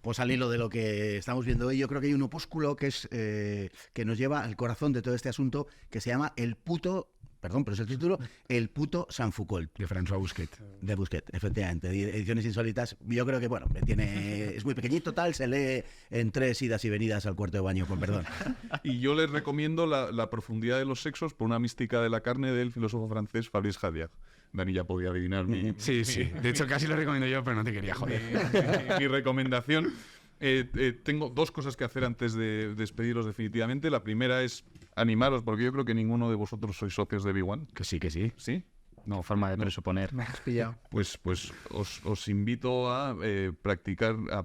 Pues al hilo de lo que estamos viendo hoy, yo creo que hay un opúsculo que nos lleva al corazón de todo este asunto, que se llama perdón, pero es el título, El puto San Foucault. De François Busquet. De Busquet, efectivamente. Ediciones insólitas. Yo creo que, bueno, es muy pequeñito, tal, se lee en 3 idas y venidas al cuarto de baño, con perdón. Y yo les recomiendo la profundidad de los sexos por una mística de la carne del filósofo francés Fabrice Hadiard. Dani ya podía adivinar Sí. De hecho, casi lo recomiendo yo, pero no te quería joder. mi recomendación. Tengo 2 cosas que hacer antes de despediros definitivamente. La primera es animaros, porque yo creo que ninguno de vosotros sois socios de B1. Que sí. ¿Sí? No, forma de presuponer. Me has pillado. Pues os invito a practicar, a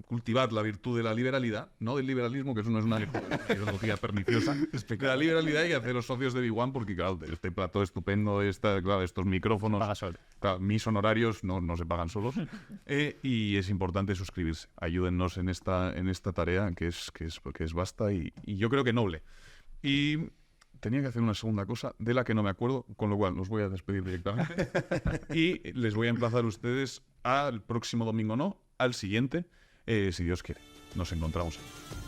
cultivar la virtud de la liberalidad, no del liberalismo, que eso no es una ideología perniciosa, de la liberalidad y haceros socios de B1, porque claro, este plató estupendo, estos micrófonos, Paga solo. claro, mis honorarios no se pagan solos, y es importante suscribirse. Ayúdennos en esta tarea que es vasta y yo creo que noble. Y tenía que hacer una segunda cosa de la que no me acuerdo, con lo cual los voy a despedir directamente. Y les voy a emplazar a ustedes al próximo domingo, no, al siguiente, si Dios quiere. Nos encontramos ahí.